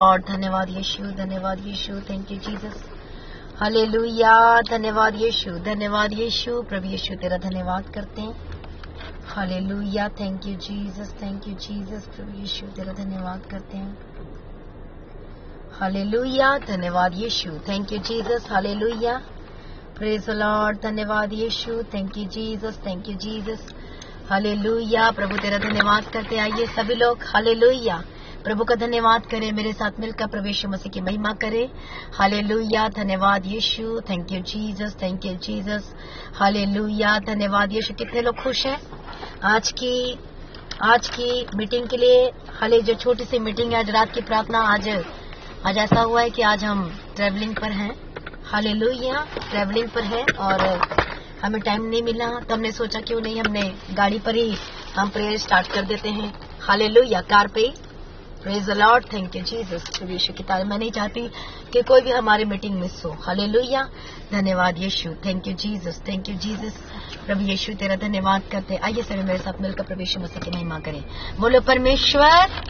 और धन्यवाद यीशु, धन्यवाद यीशु, थैंक यू जीसस, हालेलुया, धन्यवाद यीशु, धन्यवाद यीशु, प्रभु यीशु तेरा धन्यवाद करते हैं, हालेलुया, थैंक यू जीसस, प्रभु यीशु तेरा धन्यवाद करते हैं, हालेलुया, धन्यवाद यीशु, thank you Jesus, hallelujah, praise the Lord, धन्यवाद यीशु, थैंक यू जीसस, हालेलुया, प्रभु तेरा धन्यवाद करते, आइए सभी लोग हालेलुया प्रभु का धन्यवाद करें, मेरे साथ मिलकर प्रभु यीशु मसीह की महिमा करें, हालेलुया, धन्यवाद यीशु, थैंक यू जीसस, हालेलुया, धन्यवाद यीशु। कितने लोग खुश हैं आज की मीटिंग के लिए? हाले जो छोटी सी मीटिंग है, आज रात की प्रार्थना, आज ऐसा हुआ है कि आज हम ट्रैवलिंग पर हैं, हालेलुया, ट्रैवलिंग पर है और हमें टाइम नहीं मिला, तो हमने सोचा क्यों नहीं हमने गाड़ी पर ही हम प्रेयर स्टार्ट कर देते हैं, हालेलुया, कार पे ही। Praise the Lord, thank you Jesus, प्रभु यीशु की तारीफ। मैं नहीं चाहती कि कोई भी हमारी मीटिंग मिस हो, हालेलुया, धन्यवाद यीशु, थैंक यू जीसस, प्रभु यीशु तेरा धन्यवाद करते। आइए सभी मेरे साथ मिलकर प्रभु यीशु मसीह की महिमा करें, बोलो परमेश्वर,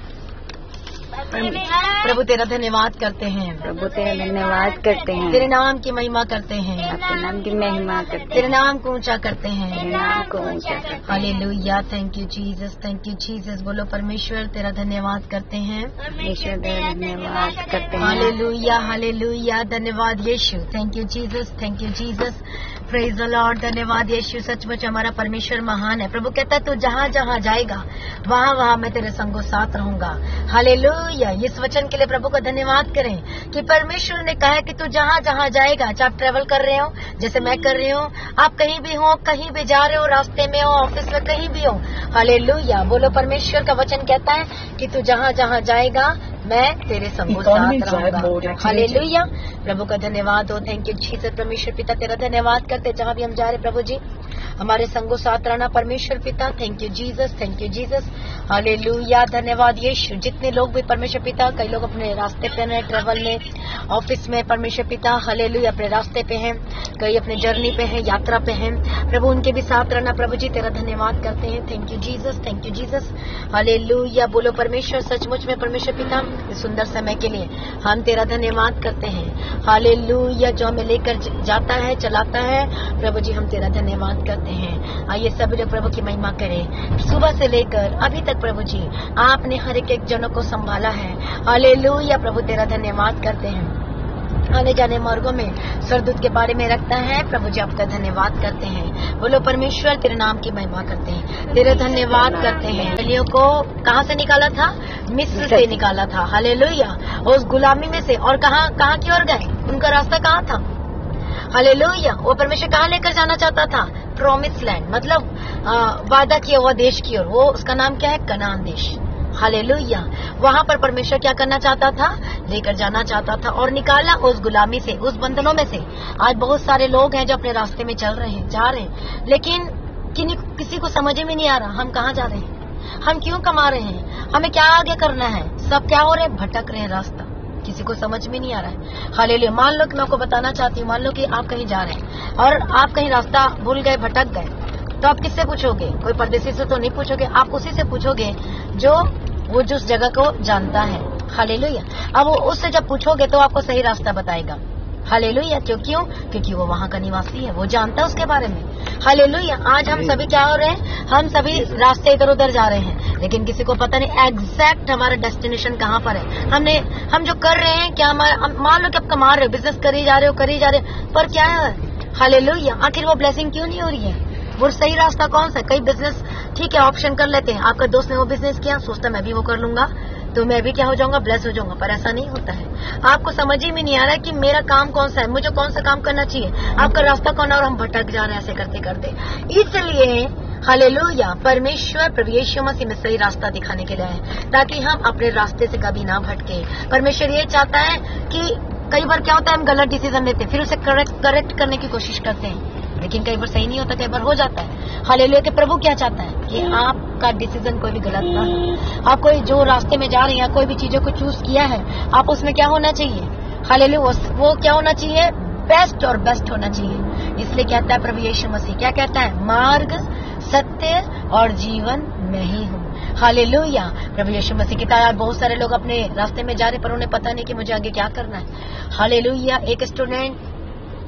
प्रभु तेरा धन्यवाद करते हैं, प्रभु तेरा धन्यवाद करते हैं, तेरे नाम की महिमा करते हैं, आपके नाम की महिमा करते हैं, तेरे नाम को ऊंचा करते हैं, तेरे नाम को ऊंचा करते हैं, हालेलुया, थैंक यू जीसस, बोलो परमेश्वर तेरा धन्यवाद करते हैं, परमेश्वर तेरा धन्यवाद करते हैं, हालेलुया, हालेलुया, धन्यवाद यीशु, thank you Jesus, praise the Lord, धन्यवाद यीशु। सचमुच हमारा परमेश्वर महान है। प्रभु कहता है तू जहाँ जहाँ जाएगा वहाँ मैं तेरे संगों साथ रहूंगा, हालेलुया। इस वचन के लिए प्रभु का धन्यवाद करें कि परमेश्वर ने कहा है कि तू जहाँ जहाँ जाएगा, चाहे आप ट्रेवल कर रहे हो जैसे मैं कर रही हूँ, आप कहीं भी हो, कहीं भी जा रहे हो, रास्ते में हो, ऑफिस में, कहीं भी हो, हालेलुया, बोलो परमेश्वर का वचन कहता है कि तू जहाँ जहाँ जाएगा मैं तेरे संगों साथ रहूंगा, हालेलुया। प्रभु का धन्यवाद हो, थैंक यू जीसस, परमेश्वर पिता तेरा धन्यवाद करते, जहाँ भी हम जा रहे प्रभु जी हमारे संगों साथ रहना, परमेश्वर पिता, थैंक यू जीसस, हालेलुया, धन्यवाद यीशु। जितने लोग भी परमेश्वर पिता, कई लोग अपने रास्ते पे हैं, ट्रेवल में, ऑफिस में, परमेश्वर पिता, हालेलुया, अपने रास्ते पे हैं, कई अपने जर्नी पे हैं, यात्रा पे हैं, प्रभु उनके भी साथ रहना, प्रभु जी तेरा धन्यवाद करते हैं, थैंक यू जीसस, हालेलुया, बोलो परमेश्वर, सचमुच में परमेश्वर पिता इस सुंदर समय के लिए हम तेरा धन्यवाद करते हैं, हालेलुया, जो हमें लेकर जाता है, चलाता है, प्रभु जी हम तेरा धन्यवाद करते हैं। आइए सभी लोग प्रभु की महिमा करें। सुबह से लेकर अभी तक प्रभु जी आपने हर एक जनों को संभाला है, हालेलुया, प्रभु तेरा धन्यवाद करते हैं। आने जाने मार्गों में सरदूत के बारे में रखता है, प्रभु जी आपका धन्यवाद करते हैं, बोलो परमेश्वर तेरे नाम की महिमा करते हैं, तेरे धन्यवाद करते हैं। इसराइलियों को कहाँ से निकाला था? मिस्र से निकाला था, हालेलुया, उस गुलामी में से, और कहाँ की ओर गए? उनका रास्ता कहाँ था? हालेलुया, वो परमेश्वर कहाँ लेकर जाना चाहता था? प्रॉमिस लैंड, मतलब वादा किया हुआ देश की ओर। वो उसका नाम क्या है? कनान देश, हालेलुया। वहाँ पर परमेश्वर क्या करना चाहता था? लेकर जाना चाहता था, और निकाला उस गुलामी से, उस बंधनों में से। आज बहुत सारे लोग हैं जो अपने रास्ते में चल रहे हैं, जा रहे हैं, लेकिन किसी को समझ में नहीं आ रहा हम कहाँ जा रहे हैं, हम क्यों कमा रहे हैं, हमें क्या आगे करना है। सब क्या हो रहे हैं? भटक रहे हैं रास्ता, किसी को समझ में नहीं आ रहा है, हालेलुया। मान लो कि मैं आपको बताना चाहती हूँ, मान लो कि आप कहीं जा रहे हैं और आप कहीं रास्ता भूल गए, भटक गए, तो आप किससे पूछोगे? कोई परदेसी से तो नहीं पूछोगे, आप उसी से पूछोगे जो जिस जगह को जानता है, हालेलुया। अब उससे जब पूछोगे तो आपको सही रास्ता बताएगा, हालेलुया। क्योंकि वो वहाँ का निवासी है, वो जानता है उसके बारे में, हालेलुया। आज हम सभी क्या हो रहे हैं? हम सभी रास्ते इधर उधर जा रहे हैं, लेकिन किसी को पता नहीं एग्जैक्ट हमारा डेस्टिनेशन कहाँ पर है। हम जो कर रहे हैं, क्या मान लो कि आप कमा रहे हो, बिजनेस करी जा रहे हो, पर क्या है? हालेलुया, आखिर वो ब्लेसिंग क्यों नहीं हो रही है? वो सही रास्ता कौन सा? कई बिजनेस ठीक है, ऑप्शन कर लेते हैं। आपका दोस्त ने वो बिजनेस किया, सोचता मैं भी वो कर लूंगा तो मैं भी क्या हो जाऊंगा? ब्लेस हो जाऊंगा, पर ऐसा नहीं होता है। आपको समझ ही में नहीं आ रहा है कि मेरा काम कौन सा है, मुझे कौन सा काम करना चाहिए, आपका रास्ता कौन है, और हम भटक जा रहे हैं ऐसे करते करते। इसलिए हालेलुया, परमेश्वर प्रभु यीशु मसीह में सही रास्ता दिखाने के लिए आए, ताकि हम अपने रास्ते से कभी ना भटके। परमेश्वर ये चाहता है कि कई बार क्या होता है, हम गलत डिसीजन लेते हैं, फिर उसे करेक्ट करने की कोशिश करते हैं, लेकिन कई बार सही नहीं होता, कई बार हो जाता है। हालेलुया के प्रभु क्या चाहता है कि आपका डिसीजन कोई भी गलत ना हो। आप कोई जो रास्ते में जा रही हैं, कोई भी चीजों को चूज किया है, आप उसमें क्या होना चाहिए? हालेलुया, वो क्या होना चाहिए? बेस्ट और बेस्ट होना चाहिए। इसलिए कहता है प्रभु यीशु मसीह, क्या कहता है? मार्ग, सत्य और जीवन मैं ही हूँ। हालेलुया। प्रभु यीशु मसीह की तारीफ। बहुत सारे लोग अपने रास्ते में जा रहे पर उन्हें पता नहीं कि मुझे आगे क्या करना है। हालेलुया। एक स्टूडेंट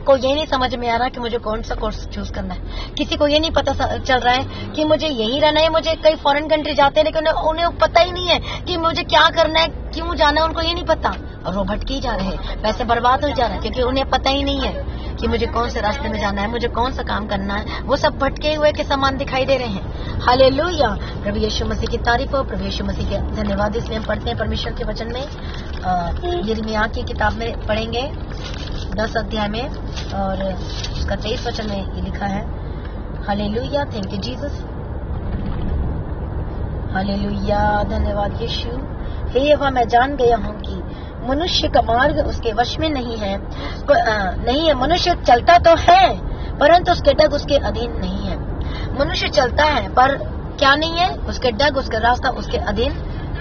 को ये नहीं समझ में आ रहा कि मुझे कौन सा कोर्स चूज करना है। किसी को ये नहीं पता चल रहा है कि मुझे यही रहना है। मुझे कई फॉरेन कंट्री जाते हैं लेकिन उन्हें पता ही नहीं है कि मुझे क्या करना है, क्यों जाना है, उनको ये नहीं पता और वो भटकी जा रहे हैं, पैसे बर्बाद हो जा रहे हैं क्योंकि उन्हें पता ही नहीं है कि मुझे कौन से रास्ते में जाना है, मुझे कौन सा काम करना है। वो सब भटके हुए के समान दिखाई दे रहे हैं। हालेलुया। प्रभु यीशु मसीह की तारीफ हो। प्रभु यीशु मसीह के धन्यवाद। इसलिए हम पढ़ते हैं परमेश्वर के वचन में, यिर्मयाह की किताब में पढ़ेंगे 10 अध्याय में और उसका 23 वचन में ये लिखा है। Hallelujah. Thank you Jesus. Hallelujah. धन्यवाद यीशु। हे यहोवा, मैं जान गया हूँ कि मनुष्य का मार्ग उसके वश में नहीं है। मनुष्य चलता तो है परंतु उसके डग उसके अधीन नहीं है। मनुष्य चलता है पर क्या नहीं है, उसके डग उसका रास्ता उसके अधीन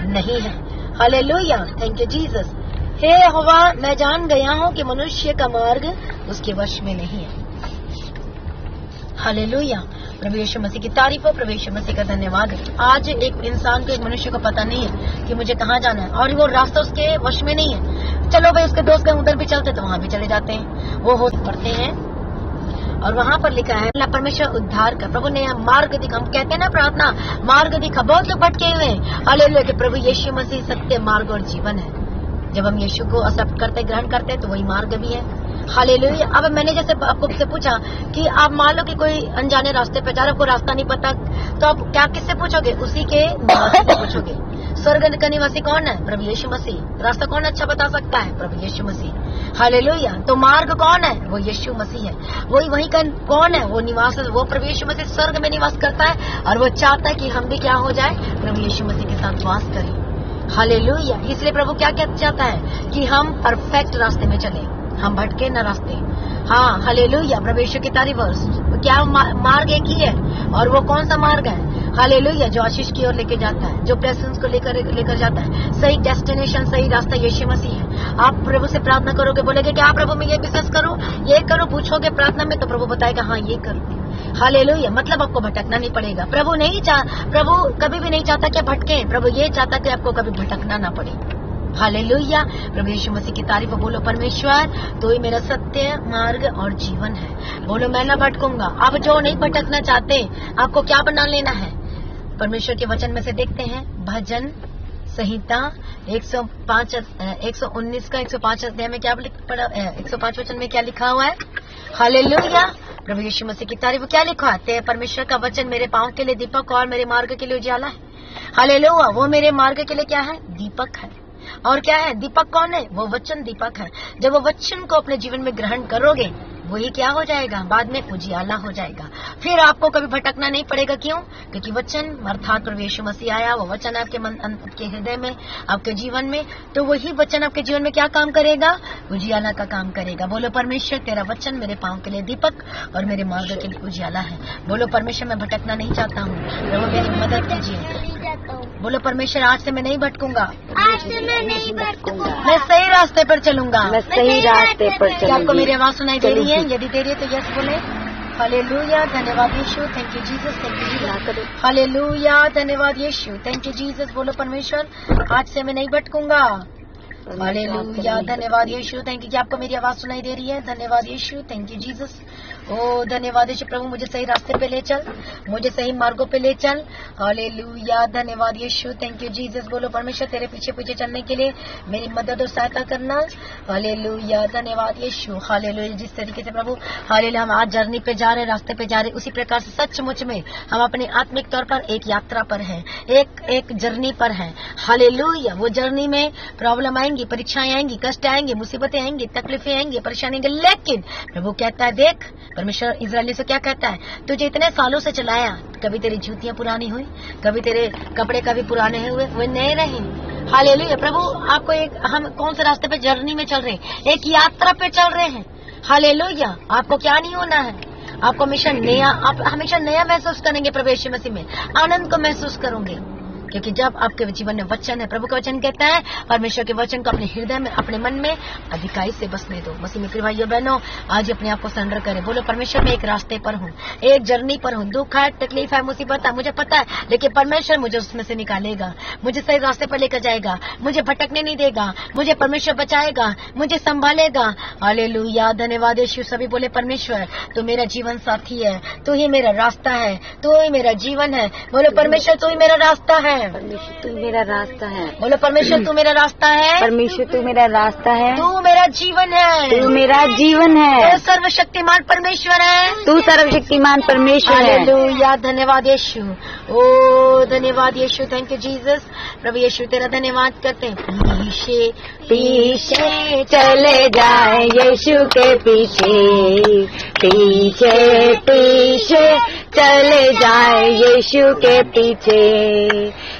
नहीं है। हालेलुया। Thank you Jesus. हे यहोवा, मैं जान गया हूँ कि मनुष्य का मार्ग उसके वश में नहीं है। हालेलुया। प्रभु यीशु मसीह की तारीफ हो। प्रभु यीशु मसीह का धन्यवाद। आज एक इंसान को, एक मनुष्य को पता नहीं है कि मुझे कहाँ जाना है और वो रास्ता उसके वश में नहीं है। चलो भाई, उसके दोस्त कहीं उधर भी चलते तो वहां भी चले जाते हैं, वो हो पढ़ते हैं और वहां पर लिखा है परमेश्वर उद्धार का। प्रभु ने मार्ग दिखा। हम कहते हैं ना प्रार्थना, मार्ग दिखा। बहुत लोग भटके हुए हैं। हालेलुया कि प्रभु यीशु मसीह सत्य, मार्ग और जीवन है। जब हम यीशु को एक्सेप्ट करते, ग्रहण करते तो वही मार्ग भी है। हालेलुया। अब मैंने जैसे आपको से पूछा कि आप मान लो कि कोई अनजाने रास्ते पे जा रहे हो, आपको रास्ता नहीं पता, तो आप क्या किससे पूछोगे? उसी के निवासी से पूछोगे। स्वर्ग का निवासी कौन है? प्रभु यीशु मसीह। रास्ता कौन अच्छा बता सकता है? प्रभु यीशु मसीह। हालेलुया। तो मार्ग कौन है? वो यीशु मसीह है। वही का कौन है? वो निवास, वो प्रभु यीशु मसीह स्वर्ग में निवास करता है और वो चाहता है कि हम भी क्या हो जाए, प्रभु यीशु मसीह के साथ वास करें। हालेलुया। इसलिए प्रभु क्या चाहता है कि हम परफेक्ट रास्ते में चले, हम भटके न रास्ते। हाँ, हालेलुया। प्रभु यीशु की तारीफ। क्या मार्ग एक ही है और वो कौन सा मार्ग है? हालेलुया। जो आशीष की ओर लेके जाता है, जो प्रेजेंस को लेकर जाता है। सही डेस्टिनेशन, सही रास्ता यीशु मसीह है। आप प्रभु से प्रार्थना करोगे, बोलेगे क्या प्रभु मैं ये बिजनेस करूं, ये करूं, पूछोगे प्रार्थना में तो प्रभु बताएगा हाँ ये करो। हालेलुया। मतलब आपको भटकना नहीं पड़ेगा। प्रभु कभी भी नहीं चाहता कि भटके। प्रभु ये चाहता कि आपको कभी भटकना ना पड़े। हालेलुया। प्रभु यीशु मसीह की तारीफ। बोलो परमेश्वर तो ही मेरा सत्य, मार्ग और जीवन है। बोलो मैं ना भटकूंगा। आप जो नहीं भटकना चाहते, आपको क्या बना लेना है? परमेश्वर के वचन में से देखते हैं भजन संहिता 119 का 105 अध्याय में क्या पढ़ा? 105 वचन में क्या लिखा हुआ है? हालेलुया। प्रभु यीशु मसीह की तारीफ। क्या लिखा है? परमेश्वर का वचन मेरे पांव के लिए दीपक और मेरे मार्ग के लिए उजाला है। हालेलुया। वो मेरे मार्ग के लिए क्या है? दीपक है। और क्या है? दीपक कौन है? वो वचन दीपक है। जब वो वचन को अपने जीवन में ग्रहण करोगे, वही क्या हो जाएगा? बाद में उजियाला हो जाएगा। फिर आपको कभी भटकना नहीं पड़ेगा। क्यों? क्योंकि वचन अर्थात प्रभु यीशु मसीह आया, वो वचन आपके मन, आपके हृदय में, आपके जीवन में, तो वही वचन आपके जीवन में क्या काम करेगा? उजियाला का काम करेगा। बोलो परमेश्वर तेरा वचन मेरे पांव के लिए दीपक और मेरे मार्ग के लिए उजियाला है। बोलो परमेश्वर मैं भटकना नहीं चाहता हूँ, प्रभु मेरी मदद कीजिए। बोलो परमेश्वर आज से मैं नहीं भटकूंगा, आज से मैं नहीं भटकूंगा, मैं सही रास्ते पर चलूंगा। मैं सही रास्ते पर क्या आपको चलूंगी। मेरी आवाज सुनाई दे रही है? यदि दे रही है तो यस बोले। हालेलुया। धन्यवाद यीशु। Thank you Jesus. Thank you Jesus. Hallelujah. धन्यवाद यीशु। Thank you Jesus. बोलो परमेश्वर आज से मैं नहीं भटकूंगा। हालेलुया। धन्यवाद यीशु। Thank you. क्या आपको मेरी आवाज सुनाई दे रही है? धन्यवाद यीशु। Thank you Jesus. ओ धन्यवाद यीशु। प्रभु मुझे सही रास्ते पे ले चल, मुझे सही मार्गों पे ले चल। हालेलुया। धन्यवाद यीशु। Thank you Jesus. बोलो परमेश्वर तेरे पीछे पीछे चलने के लिए मेरी मदद और सहायता करना। हालेलुया। धन्यवाद यीशु। हालेलुया। जिस तरीके से प्रभु हालेलुया हम आज जर्नी पे जा रहे, रास्ते पे जा रहे, उसी प्रकार से सचमुच में हम अपने आत्मिक तौर पर एक यात्रा पर हैं, एक जर्नी पर हैं। हालेलुया। वो जर्नी में प्रॉब्लम आएंगी, परीक्षाएं आएंगी, कष्ट आएंगे, मुसीबतें आएंगी, तकलीफें आएंगी, परेशानी आएंगी, लेकिन प्रभु कहता है देख, परमेश्वर इजराइली से क्या कहता है? तुझे इतने सालों से चलाया, कभी तेरी जूतियां पुरानी हुई, कभी तेरे कपड़े कभी पुराने हुए, वे नए रहे। हालेलुया। प्रभु आपको हम कौन से रास्ते पे जर्नी में चल रहे हैं? एक यात्रा पे चल रहे हैं। हालेलुया। आपको क्या नहीं होना है? आपको हमेशा नया, आप हमेशा नया महसूस करेंगे प्रभु यीशु मसीह में, आनंद को महसूस करोगे। क्योंकि जब आपके जीवन में वचन है, प्रभु का वचन कहता है परमेश्वर के वचन को अपने हृदय में, अपने मन में अधिकाई से बसने दो। मसीह में भाइयों बहनों, आज अपने आप को सरेंडर करें। बोलो परमेश्वर मैं एक रास्ते पर हूँ, एक जर्नी पर हूँ, दुख है, तकलीफ है, मुसीबत है, मुझे पता है, लेकिन परमेश्वर मुझे उसमें से निकालेगा, मुझे सही रास्ते पर लेकर जाएगा, मुझे भटकने नहीं देगा, मुझे परमेश्वर बचाएगा, मुझे संभालेगा। हालेलुया, धन्यवाद यीशु। सभी बोले परमेश्वर तू मेरा जीवन साथी है, तू ही मेरा रास्ता है, तू ही मेरा जीवन है। बोलो परमेश्वर तू ही मेरा रास्ता है, परमेश्वर तू मेरा रास्ता है, बोलो परमेश्वर तू मेरा रास्ता है, परमेश्वर तू मेरा रास्ता है, तू मेरा जीवन है, तू मेरा जीवन है, तू सर्वशक्तिमान परमेश्वर है, तू सर्वशक्तिमान परमेश्वर है। हालेलुया, धन्यवाद यीशु। ओ धन्यवाद यीशु, थैंक यू जीसस। प्रभु यीशु तेरा धन्यवाद करते हैं। पीछे पीछे चले जाए यीशु के पीछे, पीछे पीछे चले जाए यीशु के पीछे।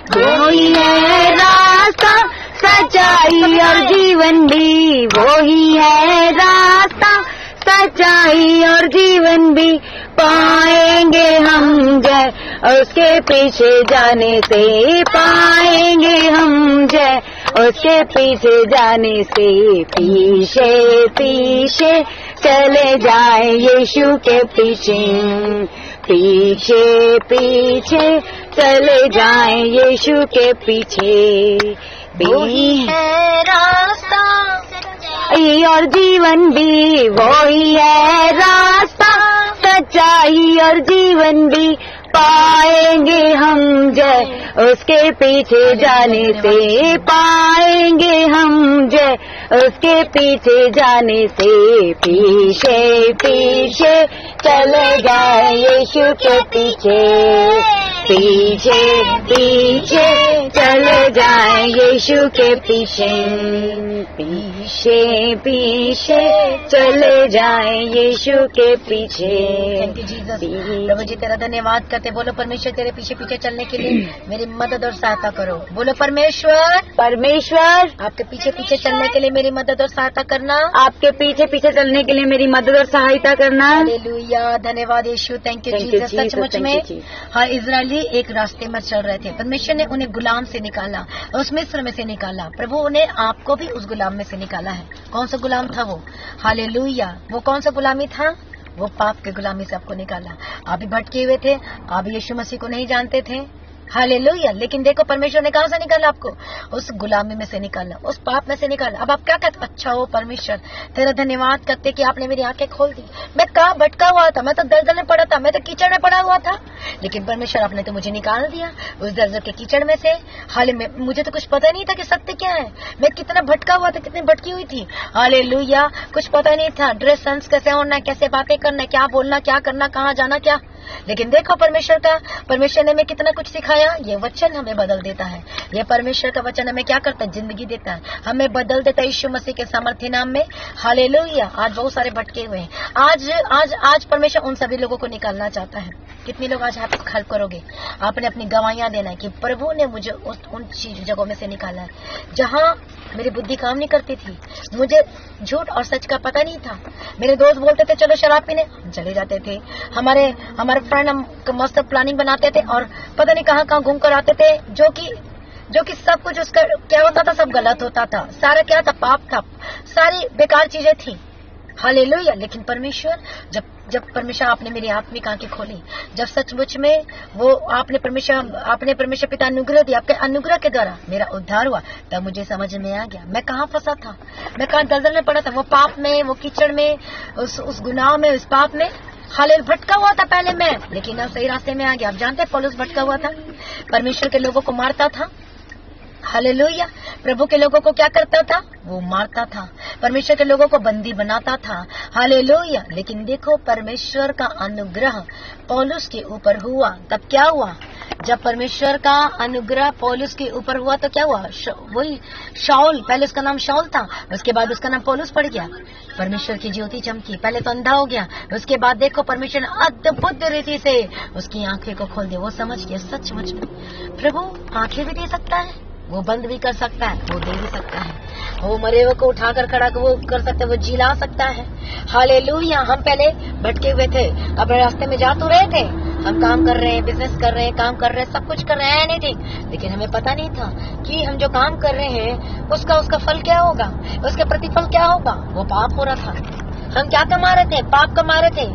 वही है रास्ता, सच्चाई और जीवन भी, वो ही है रास्ता, सच्चाई और जीवन भी। पाएंगे हम जय उसके पीछे जाने से, पाएंगे हम जय उसके पीछे जाने से। पीछे पीछे चले जाए यीशु के पीछे, पीछे पीछे चले जाए यीशु के पीछे। वही है रास्ता और जीवन भी, वही है रास्ता, सच्चाई और जीवन भी। पाएंगे हम जय उसके पीछे जाने से, पाएंगे हम जय उसके पीछे जाने से। पीछे पीछे चले जाए यीशु के पीछे, पीछे पीछे चले जाए यीशु के पीछे, पीछे पीछे चले जाए यीशु के पीछे। Thank you Jesus. प्रभु जी तेरा धन्यवाद करते। बोलो परमेश्वर तेरे पीछे पीछे चलने के लिए मेरी मदद और सहायता करो। बोलो परमेश्वर, परमेश्वर आपके पीछे पीछे चलने के लिए मेरी मदद और सहायता करना, आपके पीछे पीछे चलने के लिए मेरी मदद और सहायता करना। हालेलुया, धन्यवाद यीशु, थैंक यू जीसस। सचमुच में हर इजरायली एक रास्ते में चल रहे थे, परमेश्वर ने उन्हें गुलाम से निकाला, उस मिस्र में से निकाला। प्रभु ने आपको भी उस गुलाम में से निकाला है। कौन सा गुलाम था वो? हालेलुया, वो कौन सा गुलामी था? वो पाप के गुलामी से आपको निकाला। आप भी भटके हुए थे, आप भी यीशु मसीह को नहीं जानते थे। हालेलुया, लेकिन देखो परमेश्वर ने कहां से निकाला आपको? उस गुलामी में से निकाला, उस पाप में से निकाला। अब आप क्या कहते? अच्छा हो परमेश्वर तेरा धन्यवाद करते कि आपने मेरी आंखें खोल दी। मैं कहाँ भटका हुआ था, मैं तो दलदल में पड़ा था, मैं तो कीचड़ में पड़ा हुआ था, लेकिन परमेश्वर आपने तो मुझे निकाल दिया उस दलदल के कीचड़ में से। हाल में मुझे तो कुछ पता नहीं था कि सत्य क्या है, मैं कितना भटका हुआ था, कितनी भटकी हुई थी। हालेलुया, कुछ पता नहीं था ड्रेस सेंस कैसे होना, कैसे बातें करना, क्या बोलना, क्या करना, कहाँ जाना, क्या। लेकिन देखो परमेश्वर ने हमें कितना कुछ सिखाया। ये वचन हमें बदल देता है, ये परमेश्वर का वचन हमें क्या करता है? जिंदगी देता है, हमें बदल देता है यीशु मसीह के सामर्थ्य नाम में। हालेलुया, आज बहुत सारे भटके हुए हैं। आज परमेश्वर उन सभी लोगों को निकालना चाहता है। कितनी लोग आज आपको हेल्प करोगे? आपने अपनी गवाहियां देना है कि प्रभु ने मुझे उन जगहों में से निकाला है जहां मेरी बुद्धि काम नहीं करती थी, मुझे झूठ और सच का पता नहीं था। मेरे दोस्त बोलते थे चलो शराब पीने, हम चले जाते थे। हमारे फ्रेंड हम मस्त प्लानिंग बनाते थे और पता नहीं कहाँ कहाँ घूम कर आते थे, जो कि सब कुछ उसका क्या होता था, सब गलत होता था। सारा क्या था? पाप था, सारी बेकार चीजें थी। हालेलुया, लेकिन परमेश्वर जब परमेश्वर आपने मेरी आत्मिक आंखें खोली, जब सचमुच में वो आपने परमेश्वर पिता अनुग्रह दिया, आपके अनुग्रह के द्वारा मेरा उद्धार हुआ, तब मुझे समझ में आ गया मैं कहाँ फंसा था, मैं कहाँ दलदल में पड़ा था, वो पाप में, वो कीचड़ में, उस गुनाह में, उस पाप में। हालेल भटका हुआ था पहले मैं, लेकिन अब सही रास्ते में आ गया। आप जानते हैं पौलुस भटका हुआ था, परमेश्वर के लोगों को मारता था। हालेलुया, प्रभु के लोगों को क्या करता था? वो मारता था, परमेश्वर के लोगों को बंदी बनाता था। हालेलुया, लेकिन देखो परमेश्वर का अनुग्रह पौलुस के ऊपर हुआ, तब क्या हुआ? जब परमेश्वर का अनुग्रह पौलुस के ऊपर हुआ तो क्या हुआ? वही शाऊल, पहले उसका नाम शाऊल था, उसके बाद उसका नाम पौलुस पड़ गया। परमेश्वर की ज्योति चमकी, पहले तो अंधा हो गया, उसके बाद देखो परमेश्वर ने अद्भुत रीति से उसकी आंखें को खोल दिया। वो समझ गया सचमुच में प्रभु आंखें भी दे सकता है, वो बंद भी कर सकता है, वो दे भी सकता है, वो मरे हुए को उठाकर खड़ा वो कर सकता है, वो जिला सकता है। हालेलुया, हम पहले भटके हुए थे, अपने रास्ते में जा तो रहे थे। हम काम कर रहे हैं, बिजनेस कर रहे हैं, काम कर रहे हैं, सब कुछ कर रहे हैं, एनीथिंग, लेकिन हमें पता नहीं था कि हम जो काम कर रहे हैं उसका फल क्या होगा, उसका प्रतिफल क्या होगा। वो पाप हो रहा था। हम क्या कमा रहे थे? पाप कमा रहे थे।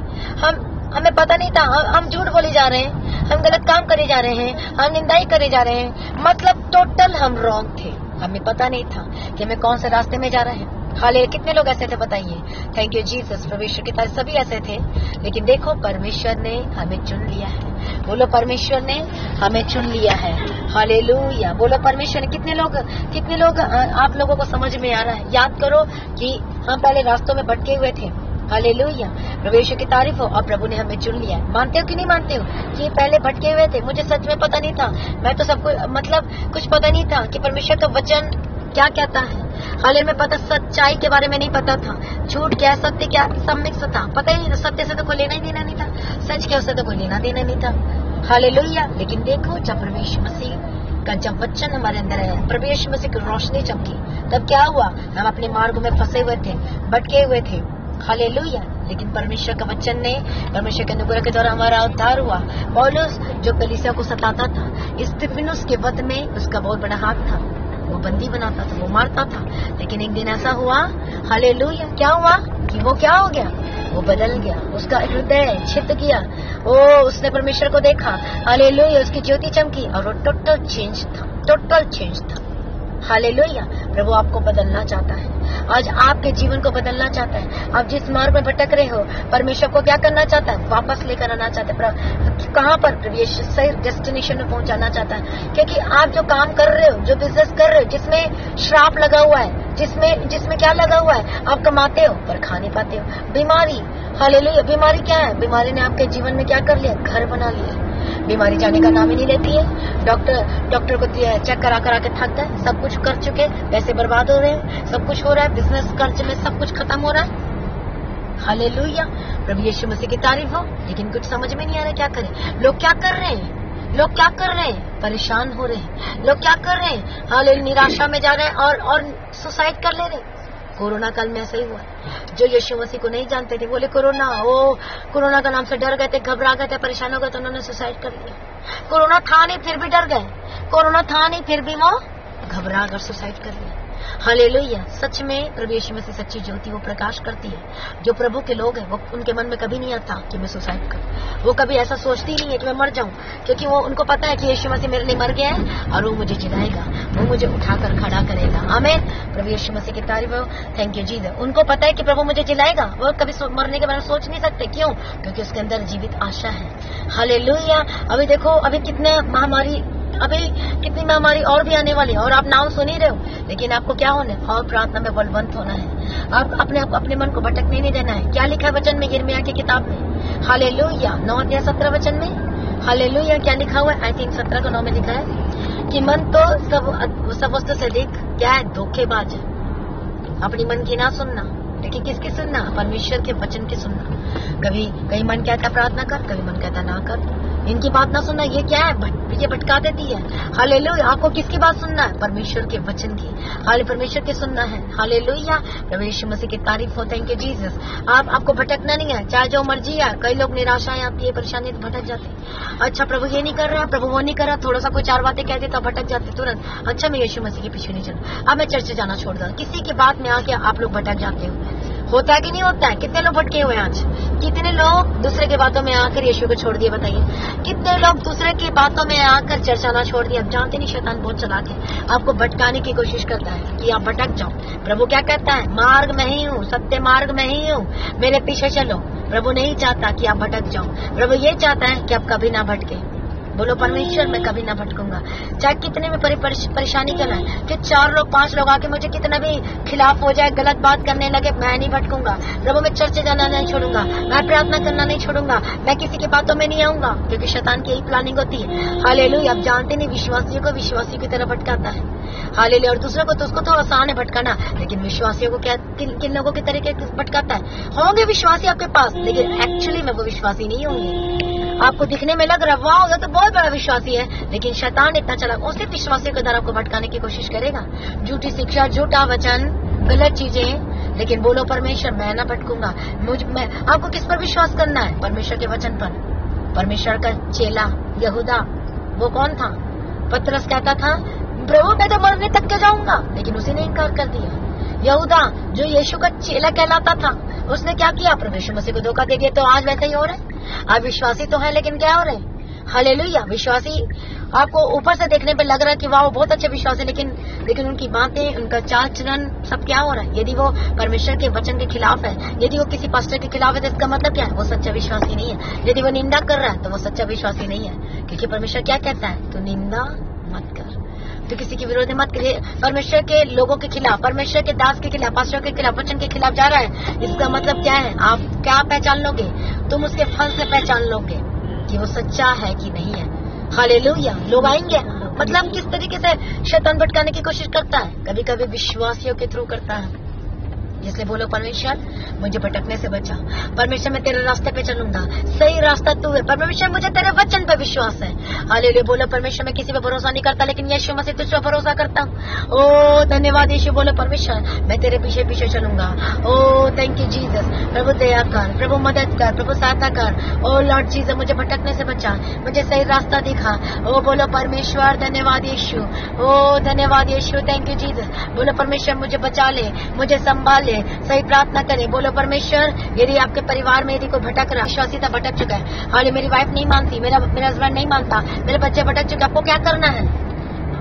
हमें पता नहीं था। हम झूठ बोले जा रहे हैं, हम गलत काम करे जा रहे हैं, हम निंदाई करे जा रहे हैं, मतलब टोटल हम रॉन्ग थे। हमें पता नहीं था कि हमें कौन से रास्ते में जा रहे हैं। हाले कितने लोग ऐसे थे बताइए? Thank you Jesus. परमेश्वर के तारीफ, सभी ऐसे थे, लेकिन देखो परमेश्वर ने हमें चुन लिया है। बोलो परमेश्वर ने हमें चुन लिया है। हालेलुया। बोलो परमेश्वर ने। कितने लोग आप लोगों को समझ में आ रहा है? याद करो कि हम पहले रास्तों में भटके हुए थे। हालेलुया। परमेश्वर की तारीफ हो। और प्रभु ने हमें चुन लिया है। मानते हो कि नहीं मानते हो कि पहले भटके हुए थे? मुझे सच में पता नहीं था। मैं तो सबको मतलब कुछ पता नहीं था कि परमेश्वर का वचन क्या कहता है। हाले में पता, सच्चाई के बारे में नहीं पता था। झूठ क्या, सत्य क्या, सब मिक्स था। पता ही नहीं था। सत्य से तो कोई लेना ही देना नहीं था, सच क्या उससे तो कोई लेना देना नहीं था। हालेलुया। लेकिन देखो जब परमेश्वर मसीह का जब वचन हमारे अंदर है, परमेश्वर मसीह की रोशनी चमकी, तब क्या हुआ? हम अपने मार्ग में फंसे हुए थे, भटके हुए थे। हालेलुया। लेकिन परमेश्वर का वचन ने, परमेश्वर के अनुग्रह के द्वारा हमारा उद्धार हुआ। पौलुस जो कलीसिया को सताता था, स्तिफनुस के वध में उसका बहुत बड़ा हाथ था। वो बंदी बनाता था, वो मारता था, लेकिन एक दिन ऐसा हुआ, हालेलुया, क्या हुआ कि वो क्या हो गया? वो बदल गया। उसका हृदय छित गया। उसने परमेश्वर को देखा। हालेलुया। उसकी ज्योति चमकी और वो टोटल चेंज था। हालेलुया। प्रभु आपको बदलना चाहता है। आज आपके जीवन को बदलना चाहता है। आप जिस मार्ग में भटक रहे हो, परमेश्वर को क्या करना चाहता है? वापस लेकर आना चाहता है। कहाँ पर? सही डेस्टिनेशन में पहुंचाना चाहता है। क्योंकि आप जो काम कर रहे हो, जो बिजनेस कर रहे हो, जिसमें श्राप लगा हुआ है, जिसमें क्या लगा हुआ है? आप कमाते हो पर खा नहीं पाते हो। बीमारी, हालेलुया। बीमारी क्या है? बीमारी ने आपके जीवन में क्या कर लिया? घर बना लिया। बीमारी जाने का नाम ही नहीं लेती है। डॉक्टर को चेक करा के थक गए, सब कुछ कर चुके, पैसे बर्बाद हो रहे हैं, सब कुछ हो रहा है, बिजनेस कर्ज में सब कुछ खत्म हो रहा है। हालेलुया। प्रभु यीशु मसीह की तारीफ हो। लेकिन कुछ समझ में नहीं आ रहा क्या करें। लोग क्या कर रहे हैं? परेशान हो रहे हैं। लोग क्या कर रहे हैं? हालेलुया। निराशा में जा रहे हैं और सुसाइड कर ले रहे हैं। कोरोना काल में ऐसा ही हुआ। जो यीशु मसीह को नहीं जानते थे, बोले कोरोना का नाम से डर गए थे, घबरा गए थे, परेशान हो गए, तो उन्होंने सुसाइड कर लिया। कोरोना था नहीं फिर भी डर गए, कोरोना था नहीं फिर भी वो घबरा कर सुसाइड कर लिया। हालेलुया। सच में प्रभु यीशु मसीह सच्ची ज्योति वो प्रकाश करती है। जो प्रभु के लोग हैं, वो उनके मन में कभी नहीं आता कि मैं सुसाइड करूं। वो कभी ऐसा सोचती नहीं है कि मैं मर जाऊं, क्योंकि वो उनको पता है कि यीशु मसीह मेरे लिए मर गया है और वो मुझे जिलाएगा, वो मुझे उठाकर खड़ा करेगा। आमीन। प्रभु यीशु मसीह की तारीफ हो। Thank you Jesus. उनको पता है कि प्रभु मुझे जिलाएगा। वो कभी मरने के बारे में सोच नहीं सकते। क्यों? क्योंकि उसके अंदर जीवित आशा है। हालेलुया। अभी देखो, अभी कितनी महामारी और भी आने वाली है, और आप नाम सुन ही रहे हो। लेकिन आपको क्या होना है? और प्रार्थना में बलवंत होना है। आप अपने मन को भटकने नहीं देना है। क्या लिखा है वचन में, यिर्मयाह की किताब में? हालेलुया। 9:17 वचन में। हालेलुया। क्या लिखा हुआ है? आई थिंक 17:9 में लिखा है कि मन तो सब वस्तु से अधिक क्या है? धोखेबाज है। अपनी मन की ना सुनना, लेकिन किसकी सुनना? परमेश्वर के वचन की सुनना। कभी मन कहता प्रार्थना कर, कभी मन कहता ना कर। इनकी बात ना सुनना। ये क्या है? ये भटका देती है। हालेलुया। आपको किसकी बात सुनना है? परमेश्वर के वचन की। हाले परमेश्वर की सुनना है। हालेलुया। प्रभु यीशु मसीह की तारीफ हो। Thank you Jesus. आपको भटकना नहीं है, चाहे जो मर्जी है। कई लोग निराशाएं आती है, परेशानी, तो भटक जाते। अच्छा प्रभु ये नहीं कर रहा, प्रभु वो नहीं कर रहा, थोड़ा सा कोई 4 बातें कह देता, भटक जाते तुरंत। अच्छा मैं यीशु मसीह के पीछे नहीं चलूं, अब मैं चर्च जाना छोड़ दूं। किसी की बात में आके आप लोग भटक जाते हो। होता है कि नहीं होता है? कितने लोग भटके हुए हैं आज? कितने लोग दूसरे के बातों में आकर यीशु को छोड़ दिए? बताइए। कितने लोग दूसरे की बातों में आकर चर्च आना छोड़ दिया? अब जानते नहीं, शैतान बहुत चालाक है, आपको भटकाने की कोशिश करता है कि आप भटक जाओ। प्रभु क्या कहता है? मार्ग में ही हूँ, सत्य मार्ग में ही हूँ, मेरे पीछे चलो। प्रभु नहीं चाहता कि आप भटक जाओ। प्रभु ये चाहता है कि आप कभी ना भटके। बोलो परमेश्वर मैं कभी ना भटकूंगा, चाहे कितने में परेशानी क्यों ना है। कि 4 लोग 5 लोग आके मुझे कितना भी खिलाफ हो जाए, गलत बात करने लगे, मैं नहीं भटकूंगा। प्रभु मैं चर्च जाना नहीं छोड़ूंगा, मैं प्रार्थना करना नहीं छोड़ूंगा, मैं किसी की बातों में नहीं आऊंगा, क्योंकि शैतान की यही प्लानिंग होती है। हालेलुया। आप जानते नहीं, विश्वासियों को विश्वासियों की तरह भटकाता है। हालेलुया। और दूसरों को तो उसको थोड़ा आसान है भटकाना, लेकिन विश्वासियों को क्या किन लोगों के तरीके भटकाता है? होंगे विश्वासी आपके पास, लेकिन एक्चुअली में वो विश्वासी नहीं होंगे। आपको दिखने में लग रहा है वाह तो बहुत बड़ा विश्वासी है, लेकिन शैतान इतना चला उसी विश्वासियों के द्वारा आपको भटकाने की कोशिश करेगा। झूठी शिक्षा, झूठा वचन, गलत चीजें। लेकिन बोलो परमेश्वर मैं ना भटकूंगा। आपको किस पर विश्वास करना है? परमेश्वर के वचन पर। परमेश्वर का चेला यहूदा, वो कौन था? पतरस कहता था प्रभु मैं तो मरने तक के जाऊंगा, लेकिन उसी ने इनकार कर दिया। यहूदा जो यीशु का चेला कहलाता था, उसने क्या किया? प्रभु यीशु मसीह को धोखा दे दिया। तो आज वैसे ही हो रहा है। आप विश्वासी तो है, लेकिन क्या हो रहे हैं? हालेलुया। विश्वासी आपको ऊपर से देखने पे लग रहा है कि वाह वो बहुत अच्छे विश्वासी, लेकिन उनकी बातें, उनका चाल चलन सब क्या हो रहा है? यदि वो परमेश्वर के वचन के खिलाफ है, यदि वो किसी पास्टर के खिलाफ है, तो इसका मतलब क्या है? वो सच्चा विश्वासी नहीं है। यदि वो निंदा कर रहा है तो वो सच्चा विश्वासी नहीं है, क्योंकि परमेश्वर क्या कहता है? तो निंदा मत कर, तो किसी के विरोध मत करिए। परमेश्वर के लोगों के खिलाफ, परमेश्वर के दास के खिलाफ, पास्टर के खिलाफ, वचन के खिलाफ जा रहा है, इसका मतलब क्या है? आप क्या पहचान लोगे? तुम उसके फल से पहचान लोगे कि वो सच्चा है कि नहीं है। हालेलुया। लोग आएंगे, मतलब किस तरीके से शैतान भटकाने की कोशिश करता है? कभी कभी विश्वासियों के थ्रू करता है। इसलिए बोलो परमेश्वर मुझे भटकने से बचा, परमेश्वर मैं तेरे रास्ते पे चलूंगा, सही रास्ता तू है, परमेश्वर मुझे तेरे वचन पे विश्वास है। हालेलुया। बोलो परमेश्वर मैं किसी पे भरोसा नहीं करता, लेकिन यीशु मसीह तुझ पे भरोसा करता हूँ। ओ धन्यवाद यीशु। बोलो परमेश्वर मैं तेरे पीछे पीछे चलूंगा। ओ थैंक यू जीसस। प्रभु दया कर, प्रभु मदद कर, प्रभु सहायता कर। ओ लॉर्ड जीसस मुझे भटकने से बचा, मुझे सही रास्ता दिखा। ओ बोलो परमेश्वर धन्यवाद यीशु। ओ धन्यवाद यीशु। Thank you Jesus. बोलो परमेश्वर मुझे बचा ले, मुझे संभाल ले। सही प्रार्थना करें। बोलो परमेश्वर यदि आपके परिवार में यदि कोई भटक रहा, विश्वासी था भटक चुका है, हाल मेरी वाइफ नहीं मानती, मेरा हस्बैंड नहीं मानता, मेरे बच्चे भटक चुके, आपको क्या करना है?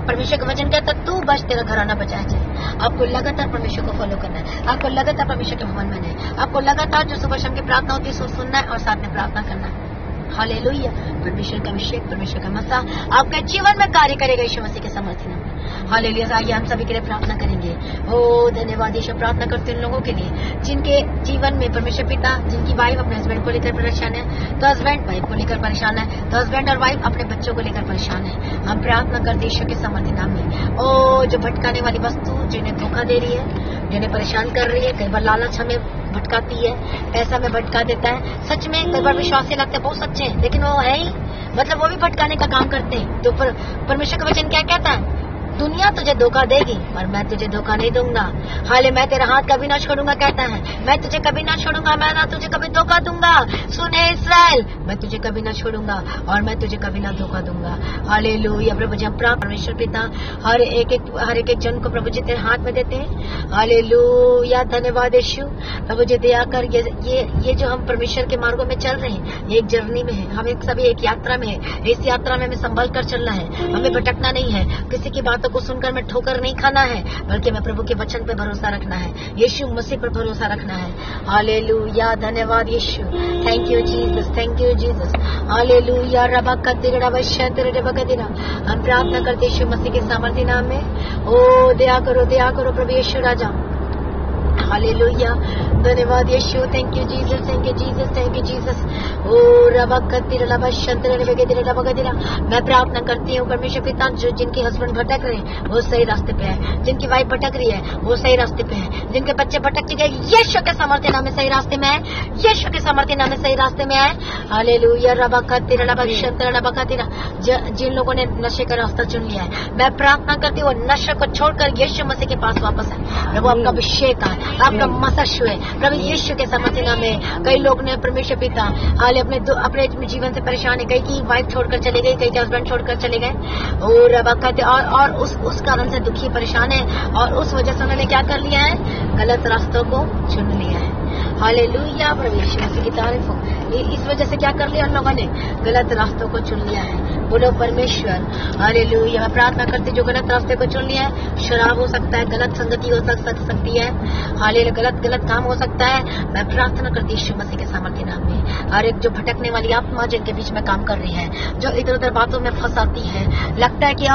परमेश्वर का वचन कहता तू बच, तेरा घराना बचाया जाए। आपको लगातार परमेश्वर को फॉलो करना है, आपको लगातार परमेश्वर के भवन में है, आपको लगातार जो सुबह शाम की प्रार्थना होती है सुनना है और साथ में प्रार्थना करना है। हालेलुया। परमेश्वर का अभिषेक, परमेश्वर का मसा आपके जीवन में कार्य करेगा यीशु मसीह के सामर्थ्य नाम में। हालेलुया। आइए हम सभी के लिए प्रार्थना करेंगे। ओ धन्यवाद यीशु। प्रार्थना करते हैं उन लोगों के लिए जिनके जीवन में परमेश्वर पिता, जिनकी वाइफ अपने हस्बैंड को लेकर परेशान है, तो हस्बैंड वाइफ को लेकर परेशान है, तो हस्बैंड और वाइफ अपने बच्चों को लेकर परेशान है। हम प्रार्थना करते यीशु के सामर्थ्य नाम में। ओ जो भटकाने वाली वस्तु जिन्हें धोखा दे रही है, जिन्हें परेशान कर रही है, कई बार लालच हमें भटकाती है, पैसा में भटका देता है। सच में कई बार विश्वासी लगते हैं बहुत सच्चे हैं, लेकिन वो है ही, मतलब वो भी भटकाने का काम करते हैं। तो परमेश्वर का वचन क्या कहता है? दुनिया तुझे धोखा देगी पर मैं तुझे धोखा नहीं दूंगा। हाले मैं तेरा हाथ कभी ना छोड़ूंगा, कहता है मैं तुझे कभी ना छोड़ूंगा, मैं ना तुझे कभी धोखा दूंगा। सुने इस्राएल, मैं तुझे कभी ना छोड़ूंगा और मैं तुझे कभी ना धोखा दूंगा। हालेलुया। प्रभु जी हम परमेश्वर पिता हर एक जन को प्रभु जी तेरे हाथ में देते हैं। हालेलुया। धन्यवाद यीशु। प्रभु जी दया कर, ये जो हम परमेश्वर के मार्गों में चल रहे हैं, ये एक जर्नी में है, हम एक सभी एक यात्रा में है। इस यात्रा में हमें संभल कर चलना है, हमें भटकना नहीं है, किसी की बातों को सुनकर मैं ठोकर नहीं खाना है, बल्कि मैं प्रभु के वचन पर भरोसा रखना है, यीशु मसीह पर भरोसा रखना है। हालेलुया। धन्यवाद यीशु। Thank you Jesus, thank you Jesus. Hallelujah. हम प्रार्थना करते यीशु मसीह के सामर्थ्य नाम में। ओ दया करो प्रभु यीशु राजा। हालेलुया। धन्यवाद यीशु। Thank you Jesus, thank you Jesus, thank you Jesus. ओ मैं प्रार्थना करती हूँ परमेश्वर पिता, जो जिनके हस्बैंड भटक रहे हैं वो सही रास्ते पे है, जिनकी वाइफ भटक रही है वो सही रास्ते पे है, जिनके बच्चे भटक चुके हैं यीशु के सामर्थ्य नाम में सही रास्ते में है, यीशु के सामर्थ्य नाम में सही रास्ते में है। हालेलुया। जिन लोगों ने नशे का रास्ता चुन लिया है, मैं प्रार्थना करती हूँ नशे को छोड़कर यीशु मसीह के पास वापस है। प्रभु आपका अभिषेक है, आपका मसश है प्रभु यीशु के सामर्थ्य नाम में। कई लोग ने परमेश्वर पिता हाल अपने जीवन से परेशान है, कई की वाइफ छोड़कर चले गए, कई के हस्बैंड छोड़कर चले गए और उस कारण से दुखी परेशान है, और उस वजह से उन्होंने क्या कर लिया है? गलत रास्तों को चुन लिया है। हालेलुया। प्रभु यीशु मसीह की तारीफ हो। इस वजह से क्या कर लिया उन लोगों ने? गलत रास्तों को चुन लिया है। बोलो परमेश्वर। हालेलुया। मैं प्रार्थना करती जो गलत रास्ते को चुन लिया है, शराब हो सकता है, गलत संगति हो सकती है, हालेलुया, गलत काम हो सकता है। मैं प्रार्थना करती यीशु मसीह के सामर्थ्य नाम में। हर एक जो भटकने वाली आत्मा जिनके बीच में काम कर रही है, जो इधर उधर बातों में फंसाती है, लगता है कि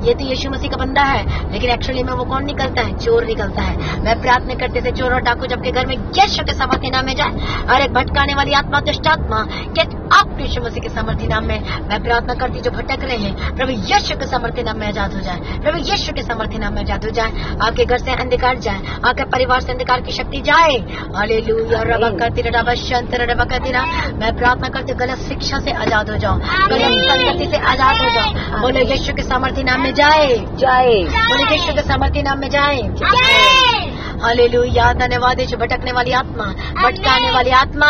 ये तो यीशु मसीह का बंदा है, लेकिन एक्चुअली में वो कौन निकलता है? चोर निकलता है। मैं प्रार्थना करते थे चोर और डाकू जब के घर में यीशु के सामर्थ्य नाम में जाए, हर एक भटकाने वाली आत्मा, दुष्ट आत्मा गेट अप यीशु मसीह के सामर्थ्य नाम में। मैं प्रार्थना करती जो भटक रहे हैं प्रभु यीशु के सामर्थ्य नाम में आजाद हो जाए, प्रभु यीशु के सामर्थ्य नाम में आजाद हो जाए। आपके घर से अंधकार जाए, आपके परिवार से अंधकार की शक्ति जाए। हालेलुया। मैं प्रार्थना करती गलत शिक्षा से आजाद हो जाओ, गलत संगति से आजाद हो जाओ। बोले यीशु के सामर्थ्य नाम में जाए, बोले यीशु के सामर्थ्य नाम में जाए। हालेलुया। धन्यवाद यीशु। भटकने वाली आत्मा, भटकाने वाली आत्मा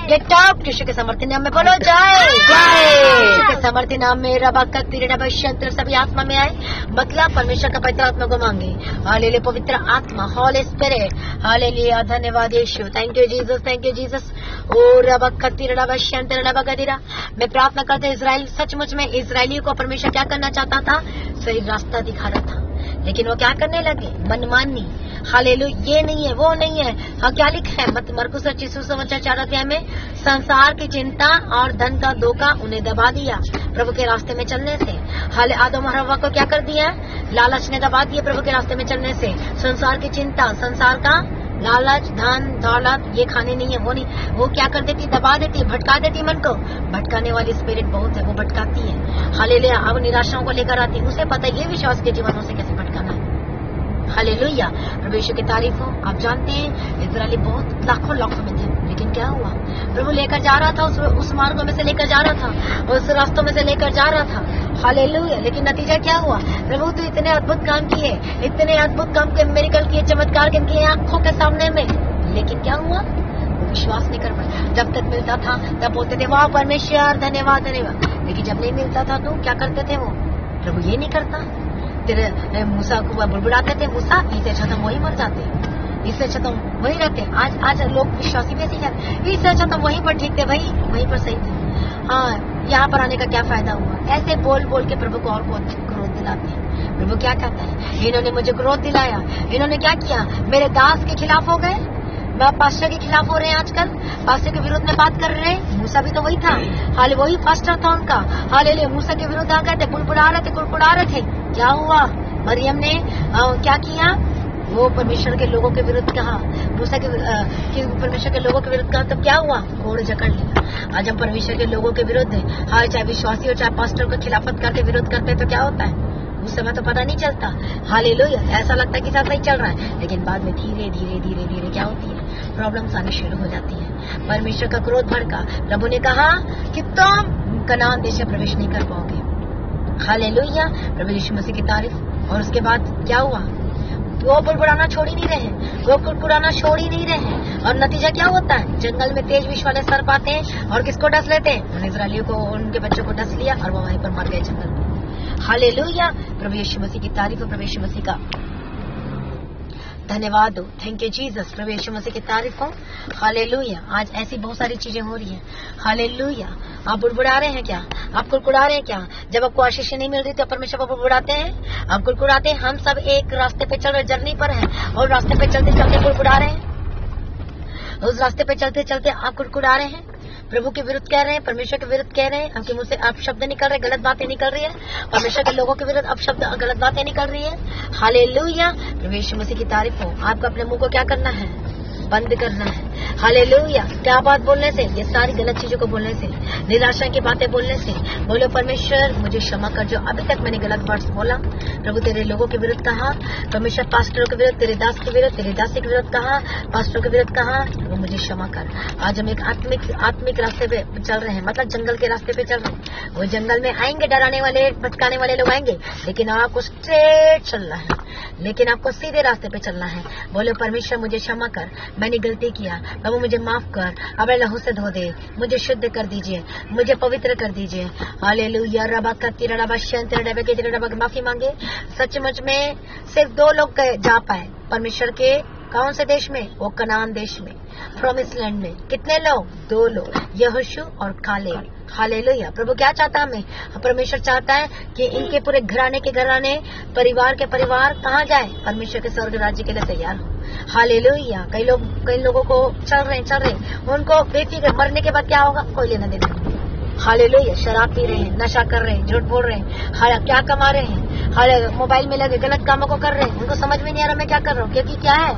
गेट आउट यीशु के समर्थी नाम में बोलो जय यीशु के समर्थी नाम में रबा कत्ती रबा शंतर सभी आत्मा में आए, मतलब परमेश्वर का पवित्र आत्मा को मांगे। हालेलुया पवित्र आत्मा, हॉली स्पिरिट, हालेलुया धन्यवाद यीशु, thank you Jesus, thank you Jesus. ओ रबा कत्ती रबा शंतर रबा गदिरा, मैं प्रार्थना करते इजराइल, सचमुच में इजरायलियों को परमेश्वर क्या करना चाहता था, सही रास्ता दिखा रहा था, लेकिन वो क्या करने लगे, मनमानी। हालेलुया, ये नहीं है वो नहीं है। हाँ क्या लिखा है मत मरकुस 25:4 में, संसार की चिंता और धन का धोखा उन्हें दबा दिया प्रभु के रास्ते में चलने से। हाले आदम और हव्वा को क्या कर दिया, लालच ने दबा दिया प्रभु के रास्ते में चलने से। संसार की चिंता, संसार का लालच, धन दौलत, ये खाने नहीं है वो नहीं, वो क्या कर देती, दबा देती, भटका देती मन को। भटकाने वाली स्पिरिट बहुत है, वो भटकाती है। हालेलुया, अब निराशाओं को लेकर आती, उसे पता है ये विश्वास के जीवनों से कैसे भटकाना है। हालेलुया, प्रभु यीशु की तारीफ हो। आप जानते हैं इजरायली बहुत लाखों में थे, लेकिन क्या हुआ, प्रभु लेकर जा रहा था, उस मार्गों में से लेकर जा रहा था, उस रास्तों में से लेकर जा रहा था। हालेलुया, लेकिन नतीजा क्या हुआ, प्रभु तो इतने अद्भुत काम किए, इतने अद्भुत काम के मेरिकल किए, चमत्कार किए आंखों के सामने में, लेकिन क्या हुआ, वो विश्वास नहीं कर पाए। जब तक मिलता था तब बोलते थे वाह परमेश्वर धन्यवाद धन्यवाद, लेकिन जब नहीं मिलता था तो क्या करते थे वो, प्रभु ये नहीं करता, तेरे मूसा को बुड़बुड़ाते थे, मूसा इससे अच्छा तुम वही मर जाते, इससे अच्छा तुम वही रहते। आज लोग विश्वासी भी ऐसे जाते, इससे अच्छा तुम वहीं पर ठीक थे, वहीं पर सही थे। हाँ, यहाँ पर आने का क्या फायदा हुआ, ऐसे बोल के प्रभु को और क्रोध दिलाते हैं। प्रभु क्या कहता है, इन्होंने मुझे क्रोध दिलाया, इन्होंने क्या किया, मेरे दास के खिलाफ हो गए, पास्टर के खिलाफ हो रहे हैं, आजकल पास्टर के विरुद्ध में बात कर रहे हैं। मूसा भी तो वही था, हाल वही पास्टर था उनका, हालेलुया, मूसा के विरुद्ध आ गए थे, बुड़बुड़ा रहे थे। क्या हुआ, मरियम ने क्या किया, वो परमेश्वर के लोगों के विरुद्ध कहा, मूसा के परमेश्वर के लोगों के विरुद्ध कहा, तो क्या हुआ, कोड़ जकड़ लिया। आज हम परमेश्वर के लोगों के विरुद्ध है, हाँ चाहे विश्वासी हो चाहे पास्टर को खिलाफत करके विरोध करते तो क्या होता है, उस समय तो पता नहीं चलता। हालेलुया, ऐसा लगता है कि सब सही चल रहा है, लेकिन बाद में धीरे धीरे क्या होती है, प्रॉब्लम्स आनी शुरू हो जाती है। परमेश्वर का क्रोध भड़का, प्रभु ने कहा कि तुम कनान देश में प्रवेश नहीं कर पाओगे। हालेलुया, प्रभु यीशु मसीह की तारीफ। और उसके बाद क्या हुआ, वो बुड़बुड़ाना छोड़ ही नहीं रहे, और नतीजा क्या होता है, जंगल में तेज विष वाले सर्प आते हैं और किसको डस लेते हैं, उन इजरायलियों को, उनके बच्चों को डस लिया और वो वहीं पर मर गए जंगल में। हालेलुया, प्रभु यीशु मसीह की तारीफ हो, प्रभु यीशु मसीह का धन्यवाद हो, थैंक यू जीसस, प्रभु यीशु मसीह की तारीफ हो। हालेलुया, आज ऐसी बहुत सारी चीजें हो रही हैं। हालेलुया, आप बुड़बुड़ा रहे हैं क्या, आप कुड़कुड़ा रहे हैं क्या, जब आपको आशीष नहीं मिल रही तो परमेश्वर को बुड़बुड़ाते हैं, आप कुड़कुड़ाते हैं। हम सब एक रास्ते पे चल रहे, जर्नी पर हैं, और रास्ते पे चलते चलते कुड़कुड़ा रहे हैं, उस रास्ते पे चलते चलते आप कुड़कुड़ा रहे हैं, प्रभु के विरुद्ध कह रहे हैं, परमेश्वर के विरुद्ध कह रहे हैं, आपके मुंह से आप शब्द निकल रहे, गलत बातें निकल रही है, परमेश्वर के लोगों के विरुद्ध अब शब्द गलत बातें निकल रही है। हालेलुया, प्रभु यीशु मसीह की तारीफ हो। आपको अपने मुंह को क्या करना है, बंद करना है। हालेलुया, क्या बात बोलने से, ये सारी गलत चीजों को बोलने से, निराशा की बातें बोलने से। बोलो परमेश्वर मुझे क्षमा कर, जो अभी तक मैंने गलत वर्ड्स बोला, प्रभु तेरे लोगों के विरुद्ध कहा, परमेश्वर पास्टरों के विरुद्ध, तेरे दास के विरुद्ध, तेरे दासी के विरुद्ध कहा, पास्टरों के विरुद्ध कहा, प्रभु मुझे क्षमा कर। आज हम एक आत्मिक रास्ते पे चल रहे हैं, मतलब जंगल के रास्ते पे चल रहे हैं। वो जंगल में आएंगे डराने वाले, भटकाने वाले लोग आएंगे, लेकिन आपको स्ट्रेट चलना है, लेकिन आपको सीधे रास्ते पे चलना है। बोलो परमेश्वर मुझे क्षमा कर, मैंने गलती किया, प्रभु मुझे माफ कर, अब लहू से धो दे, मुझे शुद्ध कर दीजिए, मुझे पवित्र कर दीजिए। हालेलुया, रबा कत्ती रबा शंतर रबा के रबा माफी मांगे। सचमुच में सिर्फ 2 लोग जा पाए परमेश्वर के, कौन से देश में, वो कनान देश में, प्रॉमिस लैंड में। कितने लोग, 2 लोग, यहोशू और कालेब। हालेलुया, प्रभु क्या चाहता है हमें, परमेश्वर चाहता है कि इनके पूरे घराने के घराने, परिवार के परिवार कहाँ जाए, परमेश्वर के स्वर्ग राज्य के लिए तैयार हो। हालेलुया, कई लोगों को चल रहे उनको बेफिक्र, मरने के बाद क्या होगा कोई लेना देना नहीं। हालेलुया, शराब पी रहे हैं, नशा कर रहे हैं, झूठ बोल रहे हैं, क्या कमा रहे हैं, मोबाइल में लगे गलत कामों को कर रहे हैं, उनको समझ में नहीं आ रहा मैं क्या कर रहा हूँ, क्योंकि क्या है,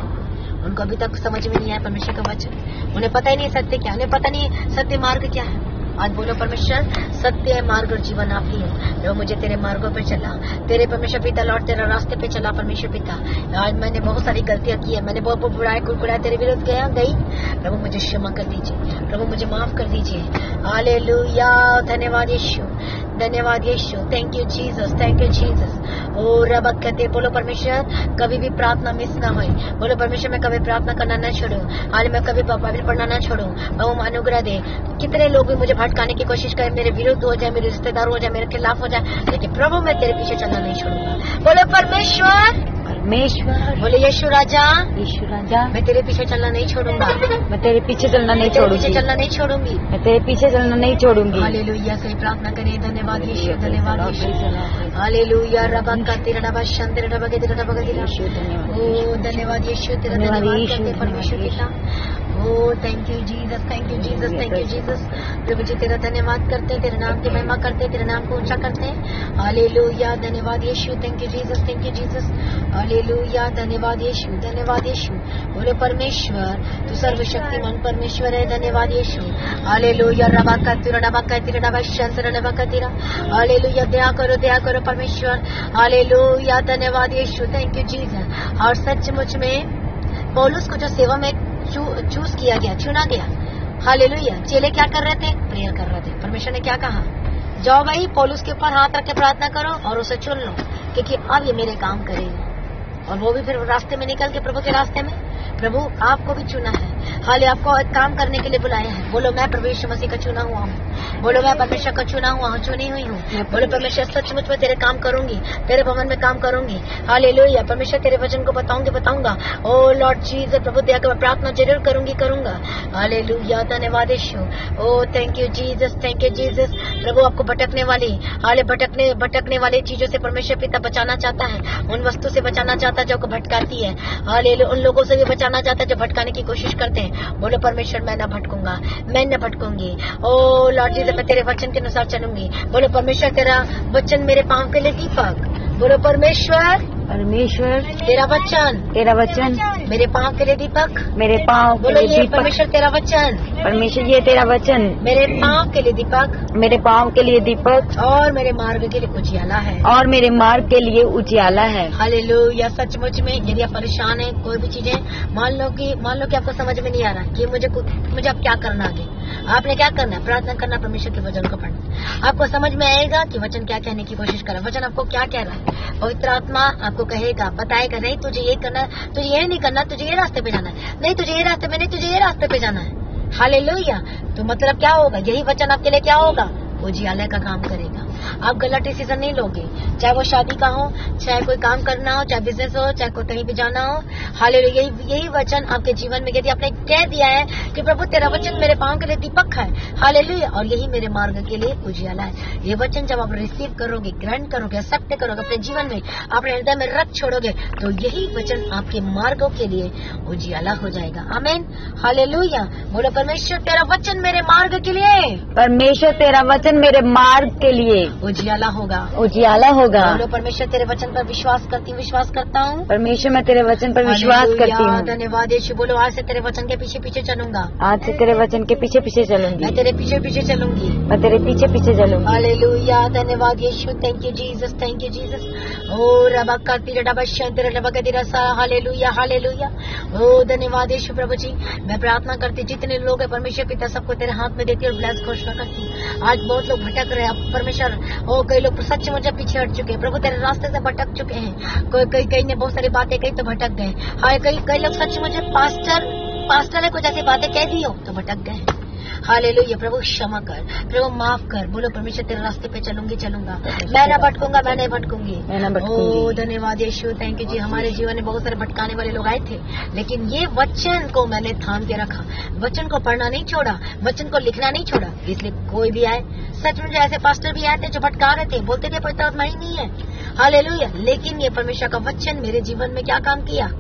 उनको अभी तक समझ में नहीं आया परमेश्वर का वचन, उन्हें पता ही नहीं सत्य क्या, उन्हें पता नहीं सत्य मार्ग क्या है। आज बोलो परमेश्वर सत्य मार्ग और जीवन आप ही है, जो मुझे तेरे मार्गों पे चला, तेरे परमेश्वर पिता लौट तेरा रास्ते पे चला। परमेश्वर पिता, आज मैंने बहुत सारी गलतियां की है, मैंने बहुत बुराई कुड़कुड़ाया, तेरे विरुद्ध गई, प्रभु मुझे क्षमा कर दीजिए, प्रभु मुझे माफ कर दीजिए। हालेलुया, धन्यवाद यीशु, धन्यवाद यीशु, thank you Jesus, thank you Jesus. ओ रब कहते बोलो परमेश्वर कभी भी प्रार्थना मिस ना हो। बोलो परमेश्वर मैं कभी प्रार्थना करना न छोड़ूं, हाल मैं कभी बाइबल पढ़ना न छोड़ूं। प्रभु अनुग्रह दे। कितने लोग भी मुझे भटकाने की कोशिश करें, मेरे विरुद्ध हो जाए, मेरे रिश्तेदार हो जाए, मेरे खिलाफ हो जाए, लेकिन प्रभु मैं तेरे पीछे चलना नहीं छोड़ूंगा। बोलो परमेश्वर, परमेश्वर, बोले यीशु राजा, यीशु राजा, मैं तेरे पीछे चलना नहीं छोड़ूंगा, मैं तेरे पीछे चलना नहीं तेरे पीछे छोड़ूंगी, चलना नहीं छोड़ूंगी। मैं तेरे पीछे चलना नहीं छोड़ूंगी। हालेलुया से प्रार्थना करें। धन्यवाद यीशु, धन्यवाद यीशु। हालेलुया रबा का तेरा डबा शंत तेरा डबा के तेरा डबा का तेरा। ओ धन्यवाद यीशु, तेरा धन्यवाद करते हैं परमेश्वर पिता। ओ thank you Jesus, thank you Jesus, thank you Jesus. प्रभु जी तेरा धन्यवाद करते हैं, तेरे नाम की महिमा करते हैं, तेरे नाम को ऊंचा करते हैं। हालेलुया धन्यवाद यीशु, thank you Jesus, thank you Jesus. Hallelujah धन्यवाद यीशु, धन्यवाद यीशु। बोलो परमेश्वर तू सर्वशक्तिमान परमेश्वर है। धन्यवाद यीशु। हालेलुया रबा का तेरा डबा का तेरा डबा शंत डबा का तेरा। हालेलुया दया करो परमेश्वर। हालेलुया धन्यवाद यीशु, थैंक यू जीसस। और सचमुच में पौलुस को जो सेवा में चूज किया गया, चुना गया। हालेलुया। चेले क्या कर रहे थे? प्रेयर कर रहे थे। परमेश्वर ने क्या कहा? जाओ भाई पौलुस के ऊपर हाथ रख के प्रार्थना करो और उसे चुन लो, क्योंकि अब ये मेरे काम करेगा। और वो भी फिर रास्ते में निकल के प्रभु के रास्ते में। प्रभु आपको भी चुना है, हाल आपको एक काम करने के लिए बुलाया है। बोलो मैं प्रभु यीशु मसीह का चुना हुआ हूँ। बोलो मैं परमेश्वर का चुना हुआ हूँ, चुनी हुई हूँ। बोलो परमेश्वर सचमुच में तेरे काम करूंगी, तेरे भवन में काम करूंगी। हालेलुया। परमेश्वर तेरे वचन को बताऊंगा। ओ लॉर्ड जीसस प्रभु दया कर, मैं प्रार्थना जरूर करूंगा। हालेलुया धन्यवाद यीशु। Oh thank you Jesus, thank you Jesus. प्रभु आपको भटकने वाली भटकने वाली चीजों से परमेश्वर पिता बचाना चाहता है, उन वस्तु से बचाना चाहता है जो आपको भटकाती है। हालेलुया। उन लोगों से भी बचाना चाहता है जो भटकाने की कोशिश करते हैं। बोलो परमेश्वर मैं न भटकूंगा, मैं न भटकूंगी। ओ लॉर्ड जीसस मैं तेरे वचन के अनुसार चलूंगी। बोलो परमेश्वर तेरा वचन मेरे पांव के लिए दीपक। बोलो परमेश्वर तेरा वचन मेरे पांव के लिए दीपक, मेरे पांव के बोलो लिए ये दीपक। परमेश्वर तेरा वचन परमेश्वर ये तेरा वचन मेरे पांव के लिए दीपक मेरे पांव के लिए दीपक और मेरे मार्ग के लिए उजियाला है। और मेरे मार्ग के लिए उजियाला है। हालेलुया। सचमुच में यदि आप परेशान हैं, कोई भी चीजें मान लो कि आपको समझ में नहीं आ रहा कि मुझे अब क्या करना आगे, आपने क्या करना है? प्रार्थना करना, परमेश्वर के वचन को पढ़ना। आपको समझ में आएगा कि वचन क्या कहने की कोशिश कर रहा है, वचन आपको क्या कह रहा है। पवित्र आत्मा आपको कहेगा, बताएगा नहीं तुझे ये करना, तुझे ये नहीं करना, तुझे ये रास्ते पे जाना है, नहीं तुझे ये रास्ते पे नहीं, तुझे ये रास्ते पे जाना है। हालेलुया। तो मतलब क्या होगा? यही वचन आपके लिए क्या होगा? उजियाले का काम करेगा। आप गलत डिसीजन नहीं लोगे, चाहे वो शादी का हो, चाहे कोई काम करना हो, चाहे बिजनेस हो, चाहे कोई कहीं भी जाना हो। हालेलुया। यही वचन आपके जीवन में यदि आपने कह दिया है कि प्रभु तेरा वचन मेरे पांव के लिए दीपक है, हालेलुया, और यही मेरे मार्ग के लिए उजियाला है। ये वचन जब आप रिसीव करोगे, ग्रहण करोगे, एक्सेप्ट करोगे, अपने जीवन में अपने हृदय में रख छोड़ोगे, तो यही वचन आपके मार्गों के लिए उजियाला हो जाएगा। आमीन। हालेलुया। बोलो परमेश्वर तेरा वचन मेरे मार्ग के लिए, परमेश्वर तेरा वचन मेरे मार्ग के लिए उजियाला होगा। बोलो परमेश्वर तेरे वचन पर विश्वास करता हूँ। परमेश्वर मैं तेरे वचन पर विश्वास करती हूँ। धन्यवाद यीशु। बोलो आज से तेरे वचन के पीछे पीछे चलूंगा, आज से तेरे वचन के पीछे पीछे चलूंगी, मैं तेरे पीछे पीछे चलूंगी, मैं तेरे पीछे पीछे चलूंगी। हालेलुया। धन्यवाद यीशु। Thank you Jesus, thank you Jesus. ओ रबा का तेरा डबा शंतर डबा का तेरा सा। Hallelujah, hallelujah. ओ धन्यवाद यीशु। प्रभु जी मैं प्रार्थना करती, जितने लोग हैं परमेश्वर पिता सबको तेरे हाथ में देती और ब्लेस घोषणा करती। आज बहुत लोग भटक रहे हैं परमेश्वर। ओ कई लोग सच मुझे पीछे हट चुके हैं प्रभु, तेरे रास्ते से भटक चुके हैं। कई ने बहुत सारी बातें कही तो भटक गए। हाँ कई लोग सच मुझे पास्टर ने कुछ ऐसी बातें कह दी हो तो भटक गए। हालेलुया। प्रभु क्षमा कर, प्रभु माफ कर। बोलो परमेश्वर तेरे रास्ते पे चलूंगा, मैं न भटकूंगा, मैं नहीं भटकूंगी। ओ धन्यवाद यीशु। थैंक यू जी। हमारे जीवन में बहुत सारे भटकाने वाले लोग आए थे, लेकिन ये वचन को मैंने थाम के रखा, वचन को पढ़ना नहीं छोड़ा, वचन को लिखना नहीं छोड़ा। इसलिए कोई भी आए, सच में ऐसे पास्टर भी आए थे जो भटका रहे थे, बोलते थे पवित्र आत्मा ही नहीं है। हालेलुया। लेकिन ये परमेश्वर का वचन मेरे जीवन में क्या काम किया?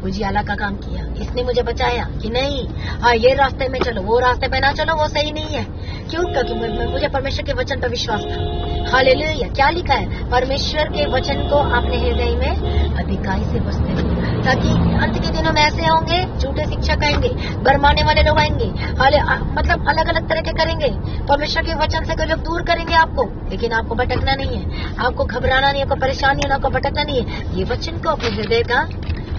उजियाला का काम किया। इसने मुझे बचाया कि नहीं हाँ ये रास्ते में चलो, वो रास्ते में ना चलो, वो सही नहीं है। क्यों? क्योंकि मुझे परमेश्वर के वचन पर विश्वास था। हालेलुया। क्या लिखा है? परमेश्वर के वचन को अपने हृदय में अधिकाई से बसते रहो, ताकि अंत के दिनों में ऐसे होंगे झूठे शिक्षक आएंगे, भरमाने वाले लोग आएंगे, मतलब अलग अलग तरह के करेंगे। परमेश्वर के वचन से कोई लोग दूर करेंगे आपको, लेकिन आपको भटकना नहीं है, आपको घबराना नहीं, आपको परेशानी है, आपको भटकना नहीं है। ये वचन को अपने हृदय का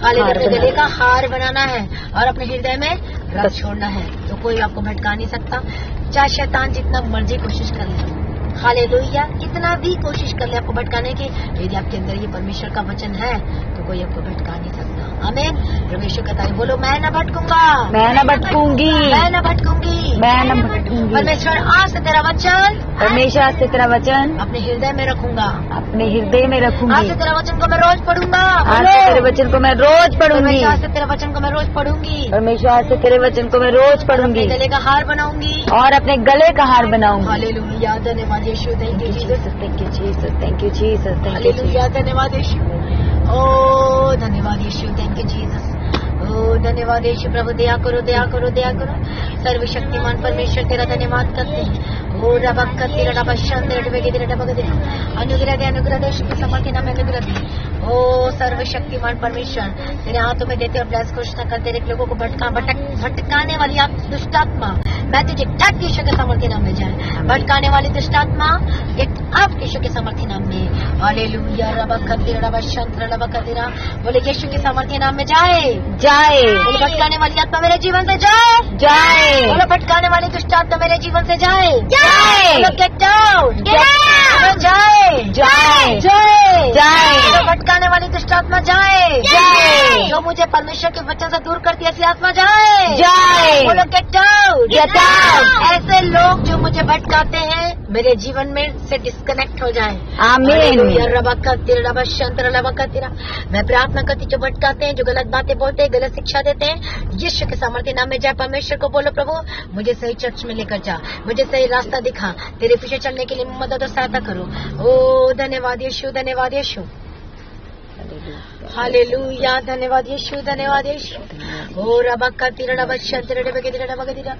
गले का हार बनाना है और अपने हृदय में रख छोड़ना है, तो कोई आपको भटका नहीं सकता, चाहे शैतान जितना मर्जी कोशिश कर ले। हालेलुया। कितना भी कोशिश कर ले आपको भटकाने की, यदि आपके अंदर ये परमेश्वर का वचन है तो कोई आपको भटका नहीं सकता। आमीन। परमेश्वर कहता है बोलो मैं न भटकूंगा, मैं न भटकूंगी, मैं न भटकूंगी, मैं न भटकूंगी। परमेश्वर आज से तेरा वचन, परमेश्वर आज से तेरा वचन अपने हृदय में रखूंगा, अपने हृदय में आज रखूंगी। से तेरा वचन को मैं रोज पढ़ूंगा, आज से तेरे वचन को मैं रोज पढ़ूंगी। परमेश्वर आज से तेरा वचन को मैं रोज पढ़ूंगी, परमेश्वर आज से तेरे वचन को मैं रोज पढ़ूंगी अपने गले का हार बनाऊंगी और अपने गले का हार बनाऊंगी। हालेलुया। धन्यवाद यीशु, thank you Jesus, thank you Jesus, thank you Jesus, thank you hallelujah. धन्यवाद यीशु, ओ धन्यवाद यीशु, थैंक यू जीसस, ओ धन्यवाद यीशु। प्रभु दया करो, दया करो, दया करो। सर्वशक्तिमान परमेश्वर तेरा धन्यवाद करते हैं। ओ रबक तेरा रबा शांति रडबेगे तेरा रबक दे अनुग्रह दे, अनुग्रह दे, यीशु के समर्थन नाम में अनुग्रह दे। ओ सर्वशक्तिमान परमेश्वर तेरे हाथों में देते और ब्लेस घोषणा करते रहे लोगों को भटकाने वाली आप दुष्टात्मा मैं तुझे टच यीशु के समर्थन नाम में जाए। भटकाने वाली दुष्टात्मा गेट आउट यीशु के समर्थन नाम में। हालेलुया। रबक तेरा रबा शांति रबक तेरा बोले यीशु के समर्थन नाम में जाए, जाए। बोले भटकाने वाली आत्मा मेरे जीवन से जाए, जाए। बोलो भटकाने वाली दुष्टात्मा मेरे जीवन से जाए, जाए। बोलो गेट आउट, Get जाए, जाए। जाए, जाए। बोलो भटकाने वाली दुष्टात्मा जाए, जाए। जो मुझे परमेश्वर के वचन से दूर करती है ऐसी आत्मा जाए, जाए। बोलो गेट आउट, Get out। ऐसे लोग जो मुझे भटकाते हैं मेरे जीवन में से डिस्कनेक्ट हो जाए। आमीन। हालेलुया। रबका तेरा रबा शांति रबका तेरा मैं प्रार्थना करती जो भटकाते हैं, जो गलत बातें बोलते हैं, गलत शिक्षा देते हैं, यीशु के सामर्थ्य नाम में जाए। परमेश्वर को बोलो प्रभु मुझे सही चर्च में लेकर जा, मुझे सही रास्ता दिखा, तेरे पीछे चलने के लिए मदद और सहायता करो। ओ धन्यवाद यीशु, धन्यवाद यीशु, हालेलुया। धन्यवाद यीशु, धन्यवाद यीशु। ओ रबका तेरा रबा शांति रबका तेरा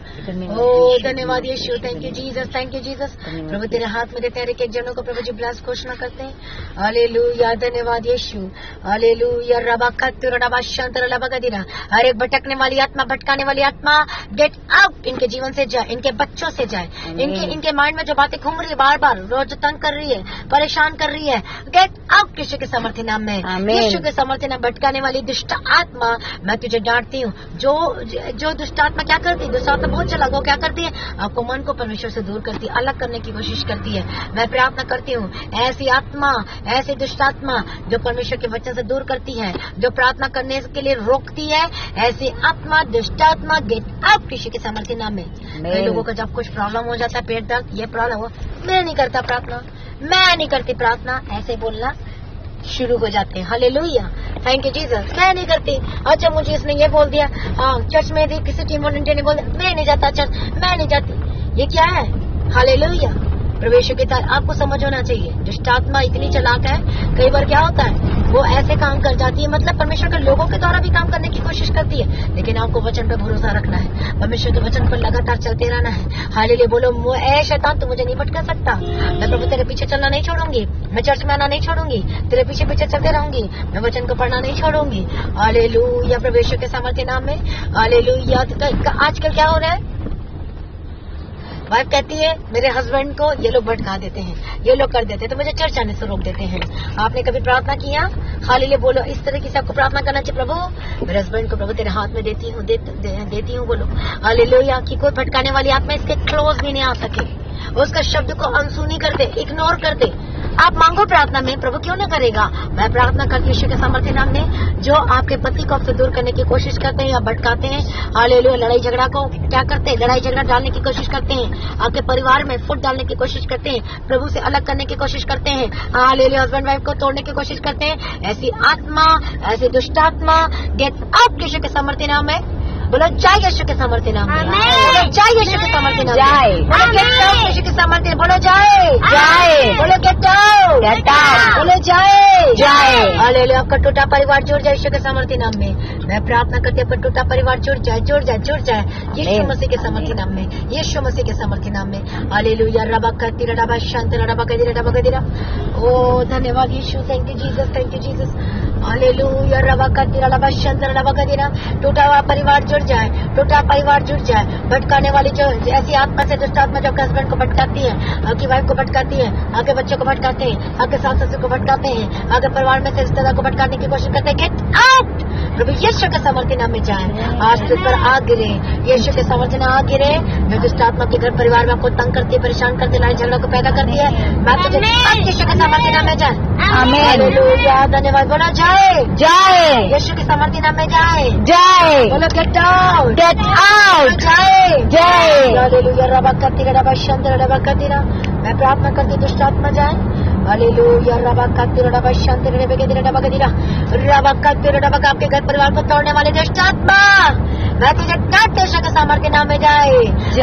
ओ धन्यवाद यीशु, thank you Jesus, thank you Jesus. प्रभु तेरे हाथ में देते हैं एक जनों को प्रभु जी ब्लेस घोषणा करते हैं। हालेलुया। धन्यवाद यीशु, हालेलुया। रबका तेरा रबा शांति रबका तेरा हर एक भटकने वाली आत्मा, भटकाने वाली आत्मा गेट आउट, इनके जीवन से जाए, इनके बच्चों से जाए, इनके माइंड में जो बातें घूम रही है बार बार रोज तंग कर रही है, परेशान कर रही है, गेट आउट यीशु के सामर्थ्य नाम में, यीशु के सामर्थ्य नाम। भटकाने वाली दुष्ट आत्मा मैं तुझे डांटती हूँ। जो दुष्ट आत्मा क्या करती है, दुष्ट आत्मा बहुत चला गो क्या करती है, आपको मन को परमेश्वर से दूर करती है, अलग करने की कोशिश करती है। मैं प्रार्थना करती हूँ ऐसी आत्मा, ऐसी दुष्ट आत्मा जो परमेश्वर के वचन से दूर करती है, जो प्रार्थना करने के लिए रोकती है, ऐसी आत्मा, दुष्ट आत्मा गेट आउट यीशु के सामर्थ्य नाम में। कई लोगों का जब कुछ प्रॉब्लम हो जाता है, पेट दर्द, ये प्रॉब्लम हो, मैं नहीं करता प्रार्थना, मैं नहीं करती प्रार्थना, ऐसे बोलना शुरू हो जाते हैं। हालेलुया। Thank you Jesus. मैं नहीं करती, अच्छा मुझे इसने ये बोल दिया, हाँ चर्च में भी किसी टीम वॉलंटियर ने बोल दिया, मैं नहीं जाता चर्च, मैं नहीं जाती, ये क्या है। हालेलुया। प्रवेश की आपको समझ होना चाहिए दुष्ट आत्मा इतनी चालाक है, कई बार क्या होता है वो ऐसे काम कर जाती है, मतलब परमेश्वर के लोगों के द्वारा भी काम करने की कोशिश करती है, लेकिन आपको वचन पर भरोसा रखना है, परमेश्वर के वचन पर लगातार चलते रहना है। हालेलुया। बोलो ऐ शैतान तू मुझे नहीं भटका सकता, मैं प्रभु तेरे पीछे चलना नहीं छोड़ूंगी, मैं चर्च में आना नहीं छोड़ूंगी, तेरे पीछे पीछे चलते रहूंगी, मैं वचन को पढ़ना नहीं छोड़ूंगी। हालेलुया। परमेश्वर के सामर्थ्य नाम में। हालेलुया। आजकल क्या हो रहा है, वाइफ कहती है मेरे हस्बैंड को ये लोग भटका देते हैं, ये लोग कर देते हैं, तो मुझे चर्च आने से रोक देते हैं। आपने कभी प्रार्थना किया? हालेलुया। बोलो इस तरीके से आपको प्रार्थना करना चाहिए, प्रभु मेरे हस्बैंड को प्रभु तेरे हाथ में देती हूँ, देती हूँ। बोलो हालेलुया। कि कोई भटकाने वाली आत्मा इसके क्लोज भी नहीं आ सके, उसका शब्द को अनसुनी कर दे, इग्नोर कर दे। आप मांगो प्रार्थना में, प्रभु क्यों न करेगा। मैं प्रार्थना करती हूं यीशु के सामर्थ्य नाम में, जो आपके पति को आपसे दूर करने की कोशिश करते हैं या भटकाते हैं, हालेलुया, लड़ाई झगड़ा को क्या करते हैं, लड़ाई झगड़ा डालने की कोशिश करते हैं, आपके परिवार में फुट डालने की कोशिश करते हैं, प्रभु से अलग करने की कोशिश करते हैं, हालेलुया, हस्बैंड वाइफ को तोड़ने की कोशिश करते हैं, ऐसी आत्मा, ऐसी दुष्ट आत्मा गेट आउट यीशु के सामर्थ्य नाम में। बोलो जय यीशु के सामर्थ्य नाम में, बोलो जय यीशु के सामर्थ्य नाम में, बोलो गेट आउट यीशु के सामर्थ्य, बोलो जय जय, बोलो गेट आउट, बोलो जय जय। हालेलुया। आपका टूटा परिवार जुड़ जाए यीशु के सामर्थ्य नाम में। मैं प्रार्थना करती हूँ आपका टूटा परिवार जुड़ जाए, जुड़ जाए, जुड़ जाए यीशु मसीह के सामर्थ्य नाम में, यीशु मसीह के सामर्थ्य नाम में। हालेलुया। रबा करती रबा शांत रबा कदीरा रबा कदीरा। ओ धन्यवाद यीशु, thank you Jesus, thank you Jesus. Hallelujah. रबा करती रबा शांत रबा कदीरा। टूटा हुआ परिवार जुड़ जुड़ जाए, टूटा परिवार जुड़ जाए। भटकाने वाली जो ऐसी आत्मा से दुष्ट आत्मा जो आपके हस्बैंड को भटकाती है, आपकी वाइफ को भटकाती है, आपके बच्चों को भटकाते हैं, आपके सास ससुर को भटकाते हैं, आपके परिवार में से रिश्तेदार को भटकाने की कोशिश करते हैं, गेट आउट। प्रभु यीशु के सामर्थ्य नाम में जाए। आज तुझ पर आग गिरे, यीशु के सामर्थ्य नाम आग गिरे। जो दुष्ट आत्मा के घर परिवार में आपको तंग करती है, परेशान करती है, लड़ाई झगड़ा को पैदा करती है, मैं तुझे यीशु के सामर्थ्य नाम में जाए। आमीन। हालेलुया, धन्यवाद। बोलो जाए, जाए, यीशु के सामर्थ्य नाम में जाए। जाए, बोलो गेट आउट, गेट आउट, जाए, जाए। हालेलुया, रबा कत्ती रबा शंतर रबा कत्तीरा। मैं प्रार्थना करती दुष्ट आत्मा जाए। हालेलुया, रबा कत्ती रबा शंतर रबा कत्तीरा रबा कत्तीरा रबा कत्ती रबा। आपके घर परिवार को तोड़ने वाले दुष्ट आत्मा, मैं तुझे काट यीशु के सामर्थ्य नाम में जाए।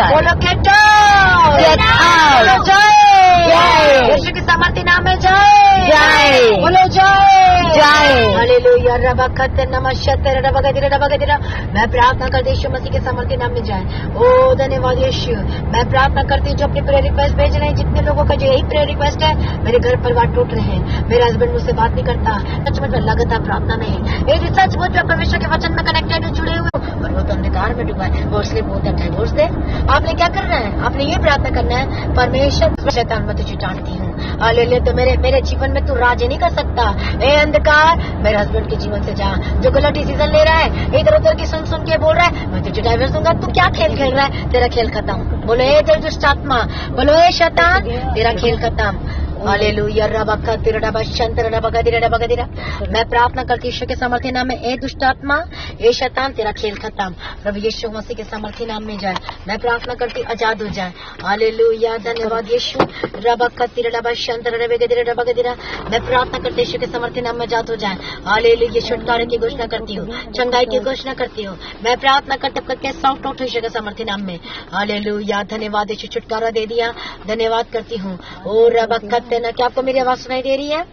बोलो गेट आउट, गेट आउट, जाए, यीशु के सामर्थ्य नाम में जाए, जाए, बोलो जाए, जाए। हालेलुया, रबा कत्ते नमस्ते रबा कत्तीरा। मैं प्रार्थना करती यीशु मसीह के सामर्थ्य नाम में जाए। ओ धन्यवाद यीशु। मैं प्रार्थना करती हूँ जो अपने प्रेयर रिक्वेस्ट भेज रहे हैं, जितने लोगों का जो यही प्रेयर रिक्वेस्ट है, मेरे घर परिवार टूट रहे हैं, मेरा हस्बैंड मुझसे बात नहीं करता, सचमुच में लगातार प्रार्थना में है, यदि सचमुच में परमेश्वर के वचन में कनेक्टेड जुड़े हुए और वो तो अंधकार में डूबा है, वो इसलिए बोलता है डाइवोर्स दे। आपने क्या करना है? आपने ये प्रार्थना करना है, परमेश्वर शैतान मैं तुझे जानती हूँ, हालेलुया, तो मेरे जीवन में तू राज नहीं कर सकता। ए अंधकार, मेरे हस्बैंड के जीवन से जा, जो गलत डिसीजन ले रहा है, इधर उधर की सुन के बोल रहा है, मैं तुझे डाइवोर्स दूंगा। तू क्या खेल खेल रहा है? तेरा खेल खत्म। बोलो ए दुष्ट आत्मा, बोलो ए शैतान, तेरा खेल खत्म। हालेलुया, रबा कत्ती रबा शंतर रबा कत्तीरा। मैं प्रार्थना करती यीशु के सामर्थ्य नाम में, ए दुष्ट आत्मा, ए शैतान, तेरा खेल खत्म। प्रभु यीशु मसीह के सामर्थ्य नाम में जाए। मैं प्रार्थना करती आजाद हो जाए। हालेलुया, धन्यवाद यीशु। रबा कत्ती रबा शंतर रबा कत्तीरा। मैं प्रार्थना करती यीशु के सामर्थ्य नाम में आजाद हो जाए। हालेलुया, छुटकारे की घोषणा करती हूँ, चंगाई की घोषणा करती हूँ। मैं प्रार्थना करते सॉफ्ट आउट यीशु के सामर्थ्य नाम में। हालेलुया, धन्यवाद यीशु, छुटकारा दे दिया, धन्यवाद करती हूँ। ओ रबा देना। क्या आपको मेरी आवाज सुनाई दे रही है?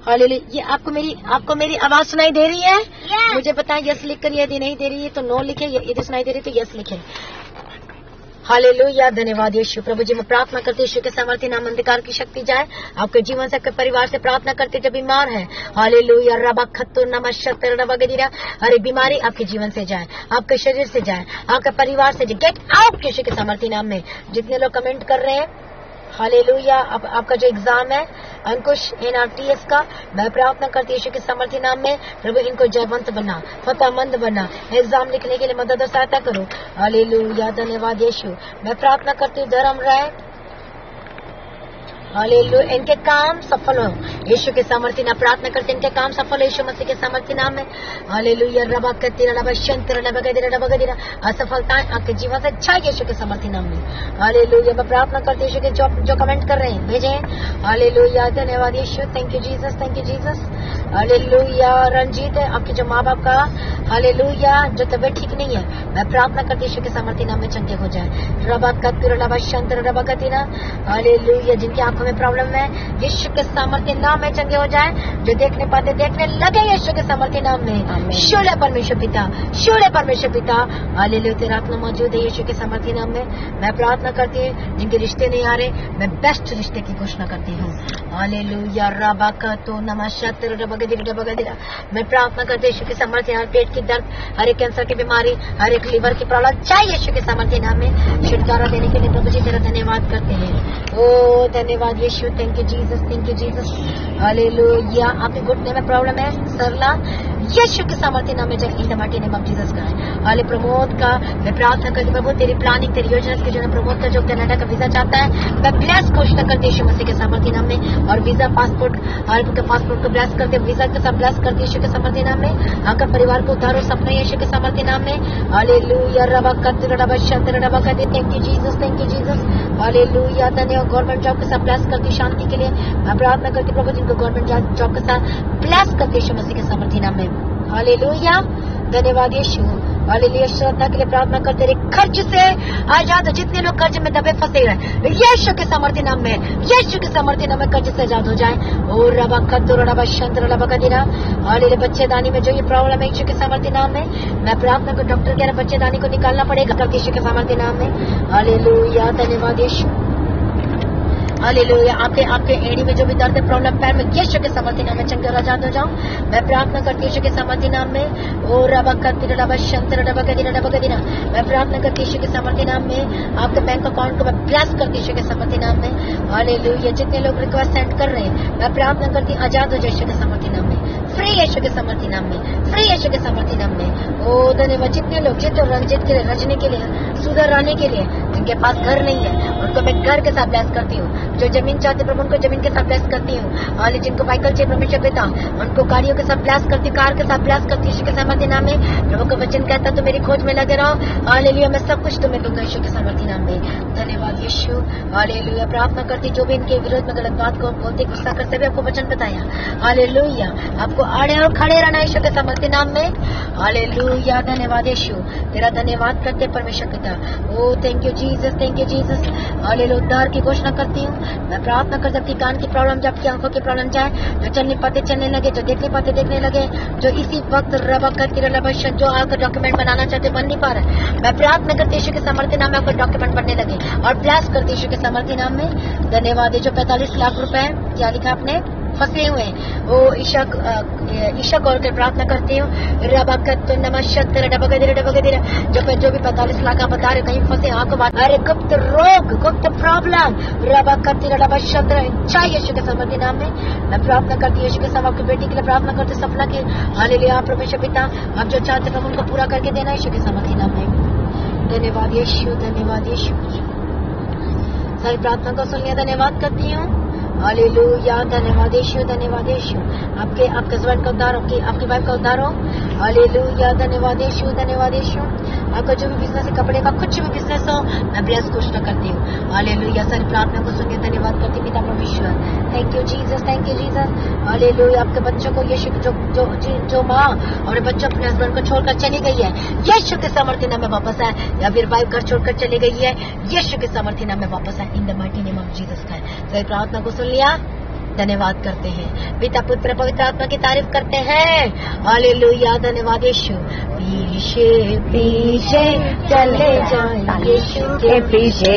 हालेलुया, ये आपको मेरी आवाज सुनाई दे रही है? मुझे बताएं यस लिखकर, यदि नहीं दे रही है तो नो लिखे, यदि सुनाई दे रही है तो यस लिखे। हालेलुया, धन्यवाद यीशु। प्रभु जी, मैं प्रार्थना करती यीशु के सामर्थ्य नाम अंधकार की शक्ति जाए आपके जीवन से, आपके परिवार से। प्रार्थना करते जो बीमार है, हालेलुया, रबा खत्तु नमस्ते रबा गदीरा, हर एक बीमारी आपके जीवन से जाए, आपके शरीर से जाए, आपके परिवार से जाए। गेट आउट यीशु के सामर्थ्य नाम में। जितने लोग कमेंट कर रहे हैं, हालेलुया, आपका जो एग्जाम है अंकुश NRTS का, मैं प्रार्थना करती हूँ यीशु के सामर्थ्य नाम में। प्रभु इनको जयवंत बना, फतेहमंद बना, एग्जाम लिखने के लिए मदद और सहायता करो। हालेलुया, धन्यवाद यीशु। मैं प्रार्थना करती हूँ धर्म राय, हालेलुया, इनके काम सफल हो यीशु के सामर्थ्य नाम। प्रार्थना करते इनके काम सफल हो यीशु मसीह के सामर्थ्य नाम में। हालेलुया, रबा कत्तीरा रबा शंतर रबा गदीरा। असफलताएं आपके जीवन से जाए यीशु के सामर्थ्य नाम में। हालेलुया, मैं प्रार्थना करती हूँ यीशु के जो कमेंट कर रहे हैं भेजे। हालेलुया, धन्यवाद यीशु, thank you Jesus, thank you Jesus. Hallelujah, Ranjit है आपके जो माँ बाप का, हालेलुया, जो तबियत ठीक नहीं है, मैं प्रार्थना करती हूँ यीशु के सामर्थ्य नाम में चंगे हो जाए। रबा कत्तीरा रबा शंतर रबा गदीरा। हालेलुया, जिनकी आंखों में प्रॉब्लम है, यीशु के सामर्थ्य नाम में चंगे हो जाए। जो देखने पाते देखने लगे यीशु के सामर्थ्य नाम में। शूल है परमेश्वर पिता, शूल है परमेश्वर पिता। हालेलुया, तेरा आत्मा मौजूद है यीशु के सामर्थ्य नाम में। मैं प्रार्थना करती हूँ जिनके रिश्ते नहीं आ रहे, मैं बेस्ट रिश्ते की घोषणा करती हूँ। हालेलुया, रबा कत्तु नमस्ते रबा गदीरा। मैं प्रार्थना करती हूँ यीशु के सामर्थ्य, हर पेट की दर्द, हर एक कैंसर की बीमारी, हर एक लीवर की प्रॉब्लम चाहिए यीशु के सामर्थ्य नाम में। छुटकारा देने के लिए प्रभु जी तेरा धन्यवाद करते हैं। ओ धन्यवाद यीशु, thank you Jesus, thank you Jesus. Hallelujah, आपके घुटने में प्रॉब्लम है, सरला, यीशु के सामर्थ्य नाम में in the mighty name of Jesus का है। हाले प्रमोद का मैं प्रार्थना करती प्रभु, तेरी प्लानिंग, तेरी योजना के जो प्रमोद का जो कनाडा का वीजा चाहता है, मैं ब्लेस घोषणा करती यीशु मसीह के सामर्थ्य नाम में। और वीजा पासपोर्ट, हर उनके पासपोर्ट को ब्लेस करते, वीजा के साथ ब्लेस करते यीशु के सामर्थ्य नाम में। आपका परिवार को उद्धार और सपना यीशु के सामर्थ्य नाम में। हालेलुया, रबा कत्तीरा रबा शंतर रबा गदीरा। Thank you Jesus, thank you Jesus. Hallelujah, धन्यवाद। गवर्नमेंट जॉब के साथ ब्लेस करती शांति के लिए मैं प्रार्थना करती प्रभु, जिनको गवर्नमेंट जॉब के साथ ब्लेस करते यीशु मसीह के सामर्थ्य नाम में। हालेलुया, धन्यवाद यीशु। हालेलुया, श्रद्धा के लिए प्रार्थना करते रहे, कर्ज से आजाद हो। जितने लोग कर्ज में दबे फंसे हैं, यीशु के सामर्थ्य नाम में, यीशु के सामर्थ्य नाम में कर्ज से आजाद हो जाए। और रबा कत्तु रबा शंतर रबा गदीरा। हालेलुया, बच्चेदानी में जो ये प्रॉब्लम है यीशु के सामर्थ्य नाम में, मैं प्रार्थना कर डॉक्टर कह रहा बच्चेदानी को निकालना पड़ेगा यीशु के सामर्थ्य नाम में। हालेलुया, धन्यवाद यीशु। हालेलुया। आपके एड़ी में जो भी दर्द है, प्रॉब्लम, पैर में, यीशु के सामर्थ्य नाम में चंगे और आजाद हो जाओ। मैं प्रार्थना करती हूँ यीशु के सामर्थ्य नाम में। ओ रबा कतिरा रबा शंतर रबा गदिना। मैं प्रार्थना करती हूँ यीशु के सामर्थ्य नाम में। आपके बैंक अकाउंट को मैं ब्लेस करती हूँ यीशु के सामर्थ्य नाम में। हालेलुया। जितने लोग रिक्वेस्ट सेंड कर रहे हैं, मैं प्रार्थना करती हूँ आजाद हो जाए यीशु के सामर्थ्य नाम में। फ्री यीशु के सामर्थ्य नाम में, फ्री यीशु के सामर्थ्य नाम में। ओ धन्यवाद। जितने लोग जितने रंजित के लिए, रजनी के लिए, सुधर आने के लिए, जिनके पास घर नहीं है, उनको मैं घर के साथ ब्लेस करती हूँ। जो जमीन चाहते प्रभु, उनको जमीन के साथ ब्लेस करती हूँ। हालेलुया। जिनको व्हीकल चाहिए परमेश्वर पिता, उनको गाड़ियों के साथ ब्लेस करती, कार के साथ ब्लेस करती यीशु के सामर्थ्य नाम में। प्रभु का वचन कहता तो मेरी खोज में लगे रहो। हालेलुया। मैं सब कुछ तुम्हें दूंगा यीशु के सामर्थ्य नाम में। धन्यवाद यीशु। हालेलुया। प्रार्थना करती जो भी इनके विरोध में गलत बात को बोलते, गुस्सा करते हुए आपको वचन बताया। हालेलुया। आपको आड़े और खड़े रहना यीशु के सामर्थ्य नाम में। हालेलुया। धन्यवाद यीशु। तेरा धन्यवाद करते परमेश्वर पिता। ओ thank you Jesus, thank you Jesus. Hallelujah. उद्धार की घोषणा करती हूँ मैं। प्रार्थना कर, जबकि कान की प्रॉब्लम, जबकि आंखों की प्रॉब्लम जाए, जो चलने पाते चलने लगे, जो देखने पाते देखने लगे, जो इसी वक्त रबा करती जो आपका डॉक्यूमेंट बनाना चाहते बन नहीं पा रहे, मैं प्रार्थना करती यीशु के सामर्थ्य नाम में आपका डॉक्यूमेंट बनने लगे और ब्लेस करती यीशु के सामर्थ्य नाम में। धन्यवाद। जो 45 लाख रुपए क्या लिखा आपने, फंसे हुए हैं, वो ईशा कौर के प्रार्थना करती हूँ। रबाकत नमस्ते डबगदिरा जो भी 45 लाख आप बता रहे कहीं फंसे, आंखों बात, अरे गुप्त रोग, गुप्त प्रॉब्लम, रबाकत चाहिए यीशु के सामर्थ्य नाम में। मैं प्रार्थना करती हूँ यीशु के सामर्थ्य, आपकी बेटी के लिए प्रार्थना करते सपना की। हालेलुया। परमेश्वर पिता, आप जो चाहते प्रभु उनको पूरा करके देना यीशु के सामर्थ्य नाम में। धन्यवाद यीशु, धन्यवाद यीशु। सारी प्रार्थना को सुन लिया, धन्यवाद करती हूँ। हालेलुया। धन्यवाद यीशु, धन्यवाद यीशु। आपके हस्बैंड का उद्धार हो, आपकी वाइफ का उद्धार हो। हालेलुया। धन्यवाद यीशु, धन्यवाद यीशु। आपका जो भी बिजनेस है, कपड़े का कुछ भी बिजनेस हो, मैं ब्लेस घोषणा करती हूँ। हालेलुया। सारी प्रार्थना को सुनिए, धन्यवाद करती पिता परमेश्वर। Thank you Jesus, thank you Jesus. Hallelujah. आपके बच्चों को यीशु जो माँ और बच्चों अपने हस्बैंड को छोड़कर चली गई है, यीशु के सामर्थ्य नाम में वापस आए, या फिर वाइफ घर छोड़कर चली गई है, यीशु के सामर्थ्य नाम में वापस आए, in the mighty name of Jesus Christ. सारी प्रार्थना को सुन लिया, धन्यवाद करते हैं। पिता पुत्र पवित्र आत्मा की तारीफ करते हैं। हालेलुया। धन्यवाद यीशु। पीछे पीछे चले जाएं यीशु के पीछे,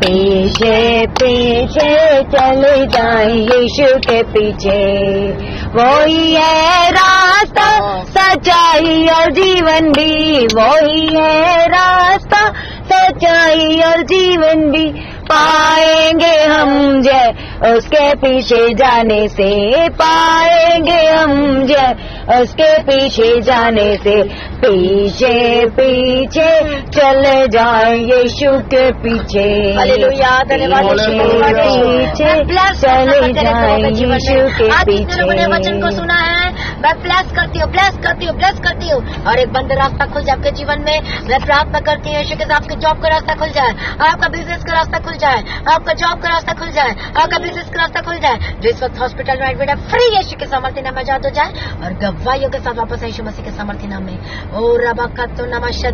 पीछे पीछे चले जाएं यीशु के पीछे। वही है रास्ता, सच्चाई और जीवन भी, वही है रास्ता, सच्चाई और जीवन भी। पाएंगे हम जय उसके पीछे जाने से, पाएंगे हम जय उसके पीछे जाने से। पीछे पीछे चले जाए यीशु के पीछे। हालेलुया। धन्यवाद पीछे चले जाए यीशु के पीछे। वचन को सुना है, मैं ब्लेस करती हूँ, ब्लेस करती हूँ, ब्लेस करती हूँ। और एक बंद रास्ता खुल जाए आपके जीवन में। मैं प्रार्थना करती हूँ यीशु के साथ आपके जॉब का रास्ता खुल जाए, आपका बिजनेस का रास्ता खुल जाए, आपका जॉब का रास्ता खुल जाए, आपका बिजनेस का रास्ता खुल जाए। जो इस वक्त हॉस्पिटल में एडमिट है, फ्री यीशु के सामर्थ्य नाम में आजाद हो जाए और गवाहियों के साथ वापस यीशु मसीह के सामर्थ्य नाम में। ओ रबाकत नमस्ते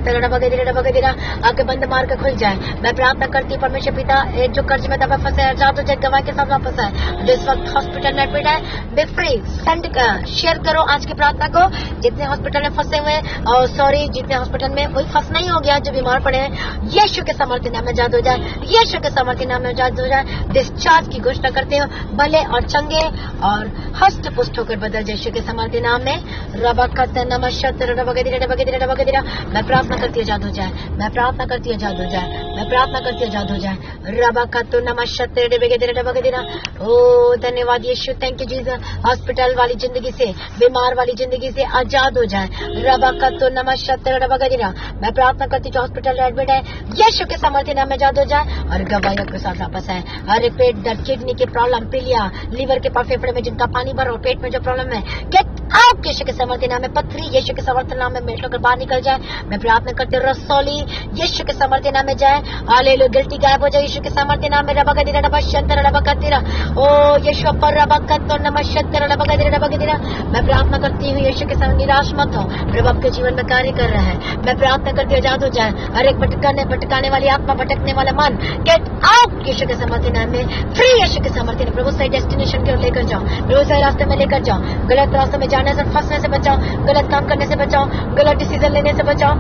आपके बंद मार के खुल जाए। मैं प्रार्थना करती हूँ परमेश्वर पिता, एक जो कर्ज में दबा फंसे आजाद हो जाए, गवाही के साथ वापस आए। जो इस वक्त हॉस्पिटल में एडमिट है, बी फ्री। सेंड शेयर करो आज की प्रार्थना को। जितने हॉस्पिटल में फंसे हुए और सॉरी जितने हॉस्पिटल में कोई फंस नहीं हो गया, जो बीमार पड़े हैं, यीशु के सामर्थ्य नाम में आजाद हो जाए, यीशु के सामर्थ्य नाम में आजाद हो जाए। डिस्चार्ज की घोषणा करते हो, भले और चंगे और हस्त पुष्ट होकर बदल यीशु के सामर्थ्य नाम में। रबाकत नमस्ते डबगदिरा मैं प्रार्थना करती हूँ आजाद हो जाए, मैं प्रार्थना करती हूँ आजाद हो जाए, मैं प्रार्थना करती हूँ आजाद हो जाए। रबाकत नमस्ते डबगदिरा। ओ धन्यवाद यीशु, थैंक यू जीसस। हॉस्पिटल वाली जिंदगी से, बीमार वाली जिंदगी से आजाद हो जाए। रबाकत नमस्ते डबगदिरा मैं प्रार्थना करती हूँ हॉस्पिटल में एडमिट है, यीशु के सामर्थ्य नाम में आजाद हो जाए और गवाहियों के साथ वापस आए। हर एक पेट दर्द, किडनी की प्रॉब्लम, पीलिया, लीवर के फेफड़े में जिनका पानी भरा हो, पेट में जो प्रॉब्लम है, गेट आउट यीशु के सामर्थ्य नाम में। पथरी यीशु के सामर्थ्य नाम में मेट होकर बाहर निकल जाए। मैं प्रार्थना करती हूँ रसौली यीशु के सामर्थ्य नाम में जाए। हालेलुया। गिल्टी गायब हो जाए यीशु के सामर्थ्य नाम में। रबगदिरा डबशंतर रबगदिरा ओ यीशु पर रबगत नमस्ते रबगदिरा मैं प्रार्थना करती हूँ यीशु के सामने। निराश मत हो, प्रभु आपके जीवन में कार्य कर रहा है। मैं प्रार्थना करती हूँ आजाद हो जाए हर एक भटकाने वाली आत्मा, भटकने वाला मन, गेट आउट यीशु के सामर्थ्य नाम में। फ्री यीशु के सामर्थ्य नाम। प्रभु सही डेस्टिनेशन की ओर लेकर जाओ, प्रभु सही रास्ते में लेकर जाओ। गलत रास्ते में जाने से, फंसने से बचाओ, गलत काम करने से बचाओ, गलत डिसीजन लेने से बचाओ।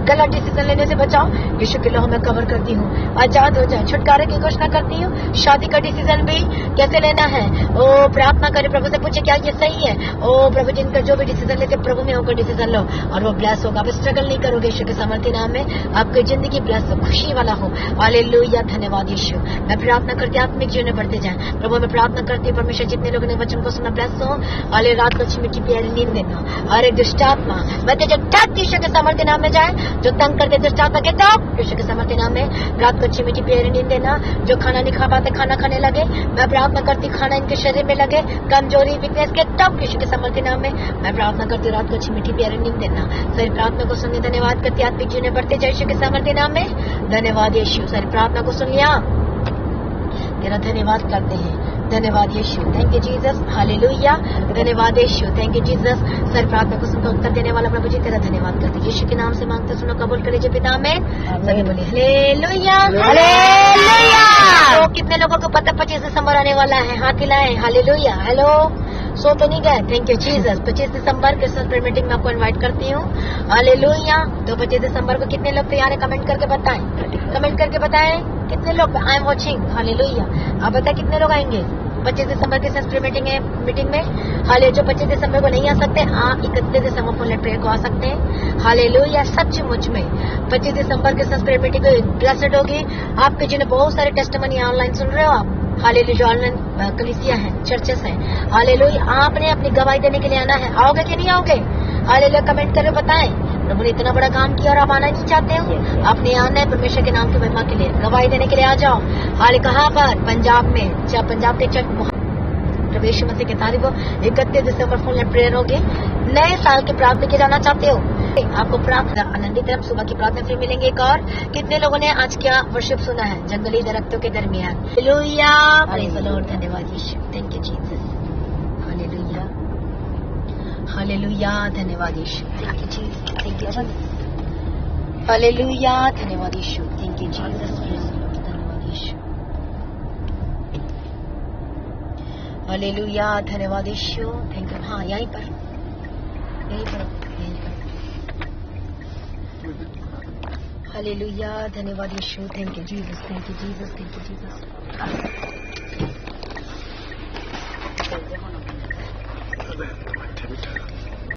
गलत डिसीजन लेने से बचाओ। यीशु के लहू में कवर करती हूँ, आजाद हो जाए, छुटकारे की घोषणा करती हूँ। शादी का डिसीजन भी कैसे लेना है, ओ प्रार्थना करे, प्रभु से पूछे क्या ये सही है। ओ प्रभु, जिनका जो भी डिसीजन लेते प्रभु में होकर डिसीजन लो और वो ब्लेस होगा। आप स्ट्रगल नहीं करोगे। यीशु के सामर्थ्य नाम में आपकी जिंदगी ब्लेस हो, खुशी वाला हो। हालेलुया, धन्यवाद यीशु। मैं प्रार्थना करती आत्मिक जीवन में बढ़ते जाए। प्रभु मैं प्रार्थना करती हूँ परमेश्वर, जितने लोगों ने वचन को सुना ब्लेस हो। हाले रात को अच्छी मिट्टी प्यारी नींद देना। और एक दुष्ट आत्मा मैं जो ठग यीशु के सामर्थ्य नाम में जाए, जो तंग करते दुष्ट आत्मा के टॉप यीशु के सामर्थ्य नाम में रात को अच्छी मिट्टी प्यारी नींद देना। जो खाना नहीं खा पाते खाना खाने लगे, मैं प्रार्थना करती खाना इनके शरीर में लगे, कमजोरी वीकनेस के टॉप यीशु के सामर्थ्य नाम में मैं प्रार्थना करती रात को अच्छी मिट्टी प्यारी नींद देना। सारी प्रार्थना को सुनने धन्यवाद करती आत्मिक जीवन में बढ़ते जाए यीशु के सामर्थ्य नाम में। धन्यवाद यीशु। सारी प्रार्थना को सुन लिया, तेरा धन्यवाद करते हैं। धन्यवाद यीशु, थैंक यू जीसस, हालेलुया। धन्यवाद यीशु, थैंक यू जीसस। सर प्रार्थना को सुनकर उत्तर देने वाला प्रभु जी तेरा धन्यवाद करते। यीशु के नाम से मांगते सुनो, कबूल करे जो पिता में सभी बोले हालेलुया, हालेलुया। तो कितने लोगों को पता 25 दिसंबर आने वाला है? हाथ हिलाएं, हालेलुया। हेलो, सो तो नहीं गए? Thank you Jesus. 25 December Christmas prayer meeting में आपको इनवाइट करती हूँ, हालेलुया। तो 25 दिसंबर को कितने लोग तैयार है? कमेंट करके बताएं, कमेंट करके बताएं कितने लोग। I am watching, hallelujah. आप बताएं कितने लोग आएंगे 25 दिसंबर के क्रिसमस प्रेयर मीटिंग में। हाले जो 25 दिसंबर को नहीं आ सकते, आप 31 दिसंबर फुल प्रेयर को आ सकते हैं। हालेलुया। सचमुच में 25 दिसंबर के क्रिसमस प्रेयर मीटिंग ब्लेस्ड होगी। आपके जिन्हें बहुत सारे टेस्टिमनी ऑनलाइन सुन रहे हो आप, हालेलुया, जो ऑनलाइन कलीसिया है, चर्चेस हैं, हालेलुया, आपने अपनी गवाही देने के लिए आना है। आओगे कि नहीं आओगे? हालेलुया, कमेंट करके बताएं। प्रभु ने इतना बड़ा काम किया और आप आना नहीं चाहते हो? आपने आना है परमेश्वर के नाम की महिमा के लिए, गवाही देने के लिए आ जाओ। हाल कहाँ पर? पंजाब में, पंजाब के चर्च प्रवेश मसीह की तारीख को 31 दिसंबर फुल प्रेयर होगी। नए साल की प्रार्थना की जाना चाहते हो? आपको प्रार्थना आनंदित सुबह की प्रार्थना फिर मिलेंगे। एक और कितने लोगों ने आज क्या वर्शिप सुना है? जंगली दरख्तों के दरमियान। Hallelujah, praise the Lord. धन्यवाद यीशु, thank you Jesus, hallelujah, hallelujah. धन्यवाद यीशु, thank you Jesus, thank you Jesus, hallelujah. धन्यवाद यीशु, थैंक यू जीसस, धन्यवाद यीशु, हालेलुया। धन्यवाद यीशु, थैंक यू। हाँ, यहीं पर, यहीं पर, यहीं पर। हालेलुया, धन्यवाद यीशु, thank you Jesus, thank you Jesus, thank you Jesus.